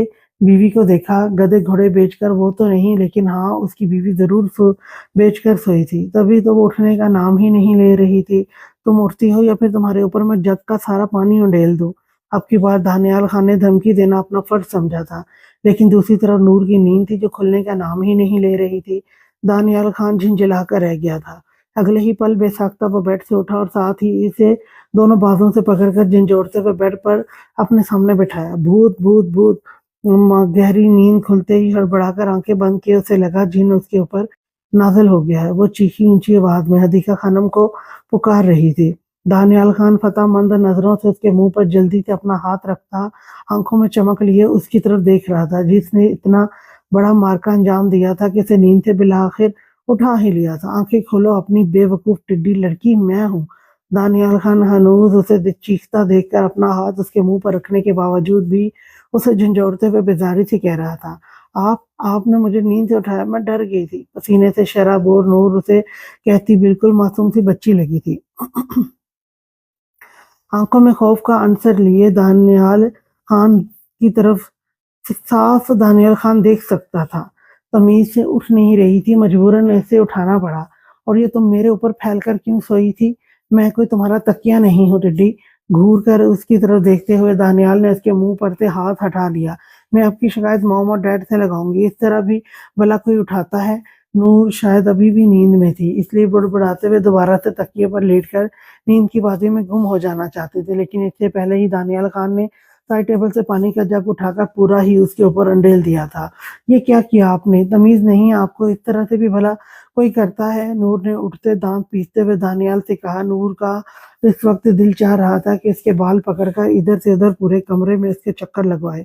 बीवी को देखा। गधे घोड़े बेचकर वो तो नहीं, लेकिन हाँ, उसकी बीवी जरूर बेचकर सोई थी, तभी तो वो उठने का नाम ही नहीं ले रही थी। तुम उठती हो या फिर तुम्हारे ऊपर मैं जग का सारा पानी उंडेल दूं? अब की बार दानियाल खान ने धमकी देना अपना फर्ज समझा था, लेकिन दूसरी तरफ नूर की नींद थी जो खुलने का नाम ही नहीं ले रही थी। दानियाल खान झिंझिला कर रह गया था। अगले ही पल बेसाख्ता वो बेड से उठा और साथ ही इसे दोनों बाजों से पकड़कर झंझोड़ते हुए बेड पर अपने सामने बिठाया। भूत, भूत, भूत। गहरी नींद खुलते ही हड़बड़ाकर आंखें बंद किए उसे लगा जिन उसके ऊपर नाजिल हो गया है। वो चीखी ऊंची आवाज में हदीका खानम को पुकार रही थी। दानियाल खान फतामंद नजरों से उसके मुंह पर जल्दी से अपना हाथ रखता, आंखों में चमक लिए उसकी तरफ देख रहा था, जिसने इतना बड़ा मार का अंजाम दिया था कि उसे नींद से बिलाखिर उठा ही लिया था। आंखें खोलो अपनी बेवकूफ टिड्डी लड़की, मैं हूँ। दानियाल खान हनूज उसे चीखता देखकर अपना हाथ उसके मुंह पर रखने के बावजूद भी उसे झंझोड़ते हुए बेजारी से कह रहा था, आपने मुझे नींद से उठाया, मैं डर गई थी। पसीने से शराबोर नूर उसे कहती बिल्कुल मासूम सी बच्ची लगी थी। आंखों में खौफ का अंसर लिए दानियाल खान की तरफ साफ दानियाल खान देख सकता था। तमीज से उठ नहीं रही थी, मजबूरन ऐसे उठाना पड़ा। और ये तुम मेरे ऊपर फैलकर क्यों सोई थी? मैं कोई तुम्हारा तकिया नहीं हूँ टिड्डी। घूर कर उसकी तरफ देखते हुए दानियाल ने उसके मुंह पर से हाथ हटा लिया। मैं आपकी शिकायत मॉम और डैड से लगाऊंगी, इस तरह भी भला कोई उठाता है? नूर शायद अभी भी नींद में थी, इसलिए बुड़बुड़ाते हुए दोबारा से तकिए पर लेटकर नींद की बातें में गुम हो जाना चाहते थे, लेकिन इससे पहले ही दानियाल खान ने साइड टेबल से पानी का जग उठाकर पूरा ही उसके ऊपर अंडेल दिया था। ये क्या किया आपने? तमीज नहीं आपको? इस तरह से भी भला कोई करता है? नूर ने उठते दांत पीसते हुए दानियाल से कहा। नूर का इस वक्त दिल चाह रहा था कि इसके बाल पकड़कर इधर से उधर पूरे कमरे में इसके चक्कर लगवाए।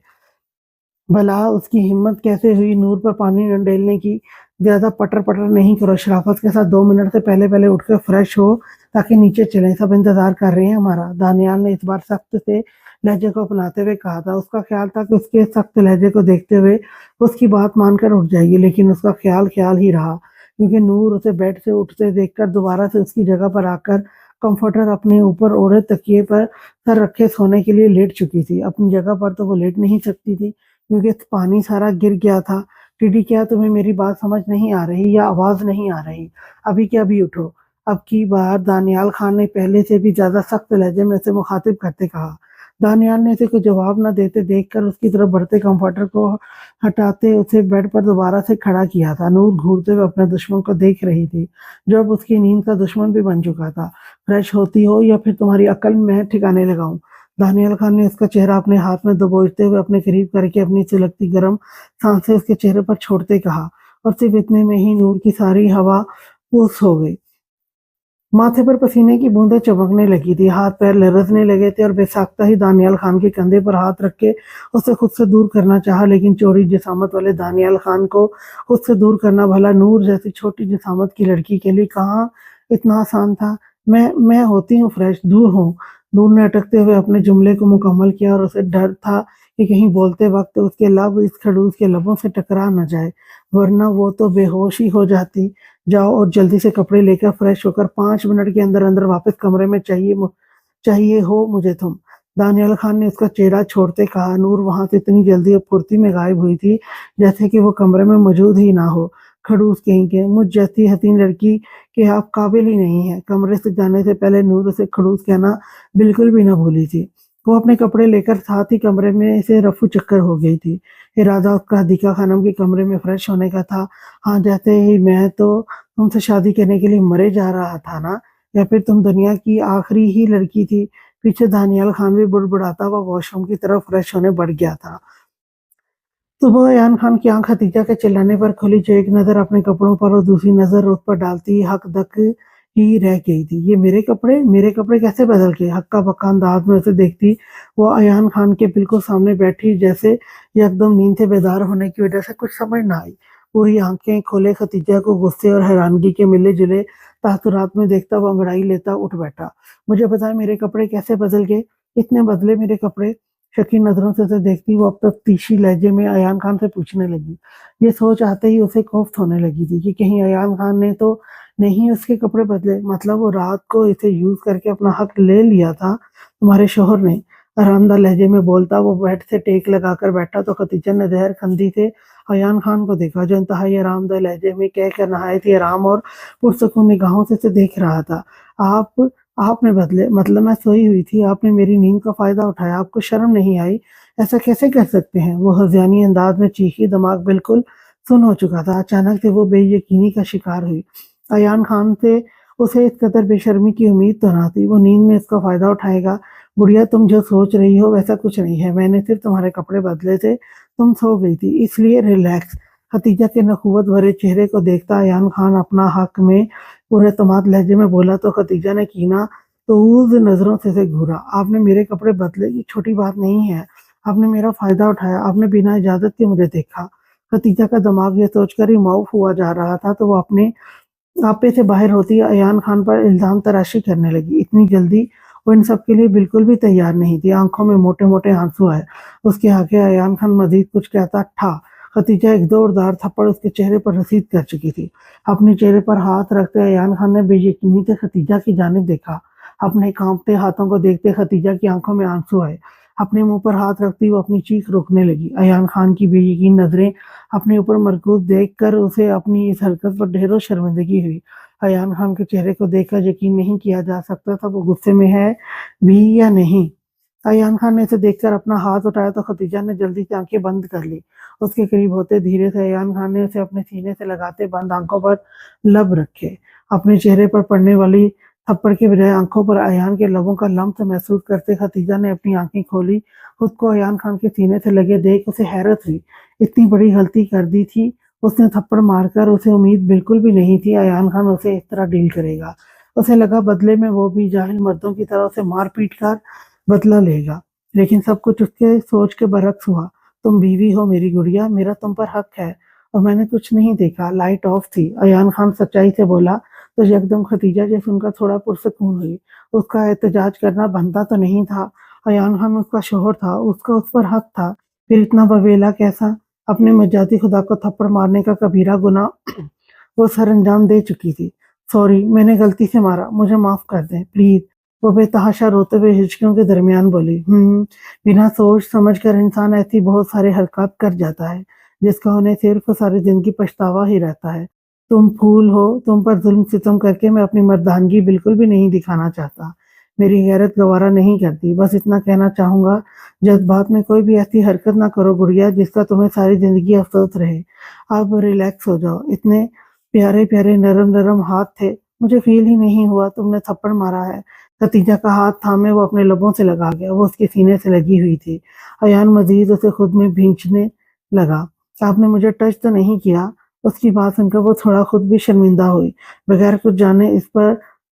भला उसकी हिम्मत कैसे हुई नूर पर पानी उंडेलने की? ज्यादा पटर पटर नहीं करो, शराफत के साथ 2 मिनट से पहले पहले उठकर फ्रेश हो, ताकि नीचे चलें, सब इंतजार कर रहे हैं हमारा। दानियाल ने इस बार सख्त से लहजे को अपनाते हुए कहा था। उसका ख्याल था कि उसके सख्त लहजे को देखते हुए उसकी बात मानकर उठ जाएगी, लेकिन उसका ख्याल ख्याल ही रहा, क्योंकि नूर उसे बेड से उठते देखकर दोबारा से उसकी जगह पर आकर कंफर्टर अपने ऊपर ओढ़े तकिए पर सर रखे सोने के लिए लेट चुकी थी। अपनी जगह पर तो वो लेट नहीं सकती थी, क्योंकि पानी सारा गिर गया था। टीडी, क्या तुम्हें मेरी बात समझ नहीं आ रही या आवाज नहीं आ रही? अभी क्या अभी उठो। अब की बार दानियाल खान ने पहले से भी ज्यादा सख्त लहजे में उसे मुखातिब करते कहा। दानियाल ने उसे कोई जवाब न देते देखकर उसकी तरफ बढ़ते कंफर्टर को हटाते उसे बेड पर दोबारा से खड़ा किया था। नूर घूरते हुए अपने दुश्मन को देख रही थी, जो अब उसकी नींद का दुश्मन भी बन चुका था। फ्रेश होती हो या फिर तुम्हारी अकल मैं ठिकाने लगाऊं? दानियाल खान ने उसका चेहरा अपने हाथ में दबोचते हुए अपने करीब करके अपनी सुलगती गर्म सांसें उसके चेहरे पर छोड़ते कहा, और सिर्फ इतने में ही नूर की सारी हवा फूस हो गई। माथे पर पसीने की बूंदें चमकने लगी थी, हाथ पैर लरजने लगे थे, और बेसाख्ता ही दानियाल खान के कंधे पर हाथ रख के उसे खुद से दूर करना चाहा, लेकिन चौड़ी जिसामत वाले दानियाल खान को खुद से दूर करना भला नूर जैसी छोटी जिसामत की लड़की के लिए कहाँ इतना आसान था। मैं होती हूँ फ्रेश, दूर हूँ। नूर ने अटकते हुए अपने जुमले को मुकम्मल किया, और उसे डर था कि कहीं बोलते वक्त उसके लब इस खड़ूस के लबों से टकरा न जाए, ورنہ وہ تو بے ہوش ہی ہو جاتی۔ جاؤ اور جلدی سے کپڑے لے کر فریش ہو کر 5 منٹ کے اندر اندر واپس کمرے میں چاہیے ہو مجھے تم۔ دانیال خان نے اس کا چہرہ چھوڑتے کہا۔ نور وہاں سے اتنی جلدی اور پھرتی میں غائب ہوئی تھی جیسے کہ وہ کمرے میں موجود ہی نہ ہو۔ کھڑوس کہیں کے، مجھ جیسی حسین لڑکی کے آپ قابل ہی نہیں ہیں۔ کمرے سے جانے سے پہلے نور اسے کھڑوس کہنا بالکل بھی نہ بھولی تھی۔ وہ اپنے کپڑے لے کر ساتھ ہی کمرے میں سے رفو چکر ہو گئی تھی۔ ارادہ اس کا حدیقہ خانم کے کمرے میں فریش ہونے کا تھا۔ ہاں، جیسے ہی میں تو تم سے شادی کرنے کے لیے مرے جا رہا تھا نا، یا پھر تم دنیا کی آخری ہی لڑکی تھی۔ پیچھے دانیال خان بھی بڑبڑاتا ہوا واش روم کی طرف فریش ہونے بڑھ گیا تھا۔ صبح ایان خان کی آنکھ خدیجہ کے چلانے پر کھلی جو ایک نظر اپنے کپڑوں پر اور دوسری نظر اس پر ڈالتی حق دک ہی رہ گئی تھی۔ یہ میرے کپڑے کیسے بدل گئے؟ ہکا بکا انداز میں اسے دیکھتی وہ ایان خان کے بالکل سامنے بیٹھی جیسے یکدم نیند سے بیدار ہونے کی وجہ سے کچھ سمجھ نہ آئی۔ پوری آنکھیں کھولے خدیجہ کو غصے اور حیرانگی کے ملے جلے تاثرات میں دیکھتا وہ انگڑائی لیتا اٹھ بیٹھا۔ مجھے بتائیں میرے کپڑے کیسے بدل گئے؟ اتنے بدلے میرے کپڑے؟ شکی نظروں سے اسے دیکھتی وہ اب تک تیشی لہجے میں ایان خان سے پوچھنے لگی۔ یہ سوچ آتے ہی اسے کوفت ہونے لگی تھی کہ کہیں ایان خان نے تو نہیں اس کے کپڑے بدلے، مطلب وہ رات کو اسے یوز کر کے اپنا حق لے لیا تھا تمہارے شوہر نے۔ آرامدہ لہجے میں بولتا وہ بیڈ سے ٹیک لگا کر بیٹھا تو خدیجہ نے زہر خندی سے ایان خان کو دیکھا جو انتہائی آرامدہ لہجے میں کہہ کر نہایت ہی آرام اور پرسکون نگاہوں سے اسے دیکھ رہا تھا۔ آپ نے بدلے؟ مطلب میں سوئی ہوئی تھی، آپ نے میری نیند کا فائدہ اٹھایا، آپ کو شرم نہیں آئی؟ ایسا کیسے کر سکتے ہیں؟ وہ ہذیانی انداز میں چیخی، دماغ بالکل سن ہو چکا تھا۔ اچانک سے وہ بے یقینی کا شکار ہوئی۔ ایان خان سے اسے اس قدر بے شرمی کی امید تو نہ تھی۔ وہ نیند میں اس کا فائدہ اٹھائے گا؟ گڑیا تم جو سوچ رہی ہو ویسا کچھ نہیں ہے، میں نے صرف تمہارے کپڑے بدلے تھے، تم سو گئی تھی اس لیے ریلیکس۔ خدیجہ کے نخوت بھرے چہرے کو دیکھتا ایان خان اپنا حق میں پورے اعتماد لہجے میں بولا تو خدیجہ نے کینہ توز نظروں سے گھورا۔ آپ نے میرے کپڑے بدلے؟ یہ چھوٹی بات نہیں ہے، آپ نے میرا فائدہ اٹھایا، آپ نے بنا اجازت کے مجھے دیکھا۔ خدیجہ کا دماغ یہ سوچ کر ہی معاف ہوا جا رہا تھا تو وہ اپنے آپے سے باہر ہوتی ایان خان پر الزام تراشی کرنے لگی۔ اتنی جلدی وہ ان سب کے لیے بالکل بھی تیار نہیں تھی۔ آنکھوں میں موٹے موٹے آنسو آئے۔ اس کے آگے ایان خان مزید کچھ کہتا تھا، خدیجہ ایک زوردار تھپڑ اس کے چہرے پر رسید کر چکی تھی۔ اپنے چہرے پر ہاتھ رکھتے ایان خان نے بے یقینی سے خدیجہ کی جانب دیکھا۔ اپنے کانپتے ہاتھوں کو دیکھتے خدیجہ کی آنکھوں میں آنسو آئے۔ اپنے منہ پر ہاتھ رکھتی وہ اپنی چیخ روکنے لگی۔ ایان خان کی بے یقین نظریں اپنے اوپر مرکوز دیکھ کر اسے اپنی اس حرکت پر ڈھیروں شرمندگی ہوئی۔ ایان خان کے چہرے کو دیکھ کر یقین نہیں کیا جا سکتا تھا وہ غصے میں ہے بھی یا نہیں۔ ایان خان نے اسے دیکھ کر اپنا ہاتھ اٹھایا تو خدیجہ نے جلدی سے آنکھیں بند کر لی۔ اس کے قریب ہوتے دھیرے سے ایان خان نے اسے اپنے سینے سے لگاتے بند آنکھوں پر لب رکھے۔ اپنے چہرے پر پڑنے والی تھپڑ کے بجائے آنکھوں پر ایان کے لبوں کا لمس محسوس کرتے خدیجہ نے اپنی آنکھیں کھولی۔ خود کو ایان خان کے سینے سے لگے دیکھ اسے حیرت ہوئی۔ اتنی بڑی غلطی کر دی تھی اس نے تھپڑ مار کر۔ اسے امید بالکل بھی نہیں تھی ایان خان اسے اس طرح ڈیل کرے گا۔ اسے لگا بدلے میں وہ بھی جاہل مردوں کی طرح اسے مار پیٹ کر بدلہ لے گا، لیکن سب کچھ اس کے سوچ کے برعکس ہوا۔ تم بیوی ہو میری گڑیا، میرا تم پر حق ہے اور میں نے کچھ نہیں دیکھا، لائٹ آف تھی۔ ایان خان سچائی سے بولا تو یکدم خدیجہ جیسے ان کا تھوڑا پرسکون ہوئی۔ اس کا احتجاج کرنا بنتا تو نہیں تھا، ایان خان اس کا شوہر تھا، اس کا اس پر حق تھا، پھر اتنا بویلا کیسا؟ اپنے مجازی خدا کو تھپڑ مارنے کا کبیرہ گناہ وہ سر انجام دے چکی تھی۔ سوری، میں نے غلطی سے مارا، مجھے معاف کر دیں پلیز، وہ بے تحاشا روتے ہوئے ہچکیوں کے درمیان بولی۔ بنا سوچ سمجھ کر انسان ایسی بہت سارے حرکات کر جاتا ہے جس کا انہیں صرف ساری زندگی پچھتاوا ہی رہتا ہے۔ تم پھول ہو، تم پر ظلم ستم کر کے میں اپنی مردانگی بالکل بھی نہیں دکھانا چاہتا، میری غیرت گوارا نہیں کرتی۔ بس اتنا کہنا چاہوں گا، جذبات میں کوئی بھی ایسی حرکت نہ کرو گڑیا جس کا تمہیں ساری زندگی افسوس رہے۔ اب ریلیکس ہو جاؤ۔ اتنے پیارے پیارے نرم نرم ہاتھ تھے، مجھے فیل ہی نہیں ہوا تم نے تھپڑ مارا ہے۔ خدیجہ کا ہاتھ تھامے وہ اپنے لبوں سے لگا گیا، وہ اس کے سینے سے لگی ہوئی تھی۔ ایان مزید اسے خود میں بھینچنے لگا۔ آپ نے مجھے ٹچ تو نہیں کیا؟ اس کی بات سن کر وہ تھوڑا خود بھی شرمندہ ہوئی۔ بغیر کچھ جانے اس پر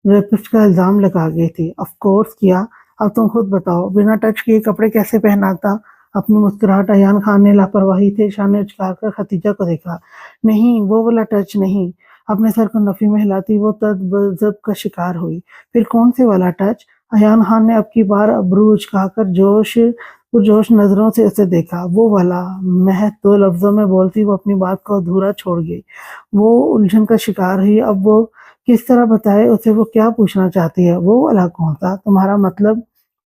ریپسٹ کا الزام لگا گئی تھی۔ آف کورس کیا، اب تم خود بتاؤ، بنا ٹچ کیے کپڑے کیسے پہناتا؟ اپنی مسکراہٹ ایان خان نے لاپرواہی سے شانے اچکا کر خدیجہ کو دیکھا۔ نہیں، وہ والا ٹچ نہیں۔ اپنے سر کو نفی میں ہلاتی وہ تذبذب کا شکار ہوئی۔ پھر کون سے والا ٹچ؟ ایان خان نے اب کی بار ابرو اچکا کر جوش पुरजोश नजरों से उसे देखा। वो वाला। महक 2 लफ्जों में बोलती वो अपनी बात को अधूरा छोड़ गई। वो उलझन का शिकार हुई। अब वो किस तरह बताए उसे वो क्या पूछना चाहती है। वो वाला कौन सा? तुम्हारा मतलब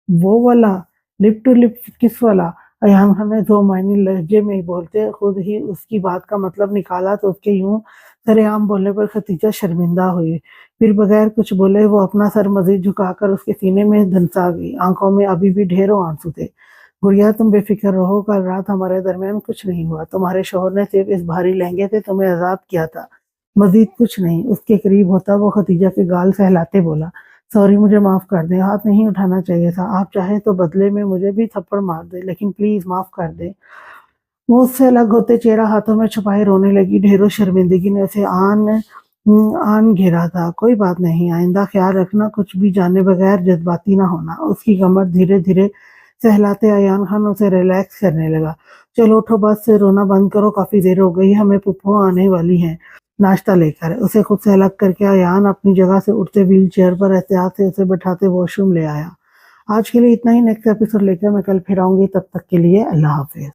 वो वाला? लिप टू लिप किस वाला? अयान खान ने दो मायने लहजे में ही बोलते खुद ही उसकी बात का मतलब निकाला तो उसके यूं सरेआम बोलने पर खतीजा शर्मिंदा हुई। फिर बगैर कुछ बोले वो अपना सर मजीद झुकाकर उसके सीने में धंसा गई। आंखों में अभी भी ढेरों आंसू थे। गुड़िया तुम बेफिक्र रहो, कल रात हमारे दरमियान कुछ नहीं हुआ। तुम्हारे शोहर ने सिर्फ इस भारी लहंगे से तुम्हें आजाद किया था, मजीद कुछ नहीं। उसके करीब होता वो खतीजा के गाल सहलाते बोला, सॉरी मुझे माफ कर दे, हाथ नहीं उठाना चाहिए था। आप चाहे तो बदले में मुझे भी थप्पड़ मार दे, लेकिन प्लीज माफ कर दे। वो उससे अलग होते चेहरा हाथों में छुपाए रोने लगी। ढेरों शर्मिंदगी ने उसे आन घेरा था। कोई बात नहीं, आइंदा ख्याल रखना, कुछ भी जाने बगैर जज्बाती ना होना। उसकी कमर धीरे धीरे सहलाते अयान खान उसे रिलैक्स करने लगा। चलो उठो, बस से रोना बंद करो, काफी देर हो गई, हमें पुप्पो आने वाली हैं नाश्ता लेकर। उसे खुद से अलग करके अयान अपनी जगह से उठते व्हील चेयर पर एहतियात से उसे बैठाते वॉशरूम ले आया। आज के लिए इतना ही। नेक्स्ट एपिसोड लेकर मैं कल फिर आऊंगी, तब तक के लिए अल्लाह हाफिज।